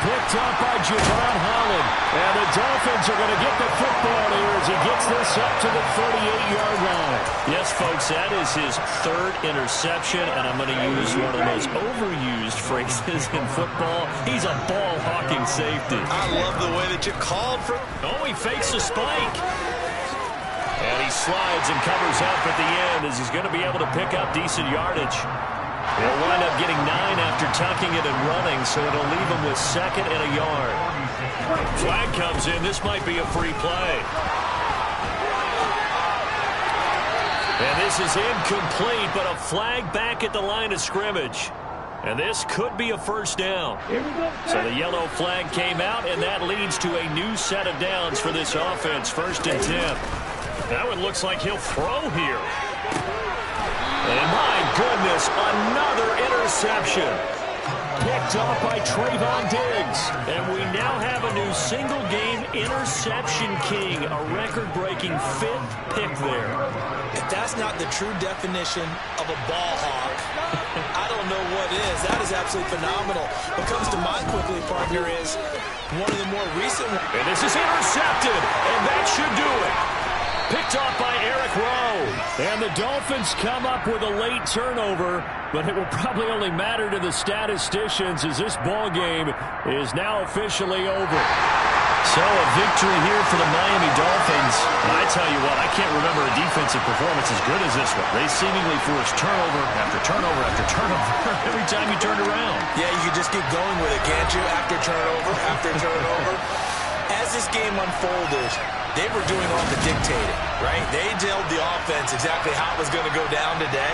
picked up by Trevon. And the Dolphins are going to get the football here as he gets this up to the 38-yard line. Yes, folks, that is his third interception, and I'm going to use one of the most overused phrases in football. He's a ball-hawking safety. I love the way that you called for... Oh, he fakes a spike. And he slides and covers up at the end as he's going to be able to pick up decent yardage. He'll wind up getting 9 after tucking it and running, so it'll leave him with 2nd and a yard. Flag comes in. This might be a free play. And this is incomplete, but a flag back at the line of scrimmage. And this could be a first down. So the yellow flag came out, and that leads to a new set of downs for this offense. 1st and 10. That one looks like he'll throw here. And my goodness, another interception. Picked up by Trevon Diggs. And we now have a new single-game interception king. A record-breaking 5th pick there. If that's not the true definition of a ball hawk, I don't know what is. That is absolutely phenomenal. What comes to mind quickly, partner, is one of the more recent ones. And this is intercepted, and that should do it. Picked off by Eric Rowe. And the Dolphins come up with a late turnover, but it will probably only matter to the statisticians as this ball game is now officially over. So a victory here for the Miami Dolphins. And I tell you what, I can't remember a defensive performance as good as this one. They seemingly forced turnover after turnover after turnover every time you turned around. Yeah, you can just keep going with it, can't you? After turnover, after turnover. As this game unfolded, they were doing all the dictating, right? They told the offense exactly how it was going to go down today.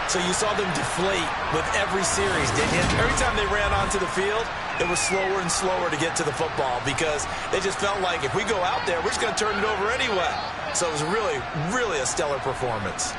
So you saw them deflate with every series, didn't you? Every time they ran onto the field, it was slower and slower to get to the football because they just felt like if we go out there, we're just going to turn it over anyway. So it was really, really a stellar performance.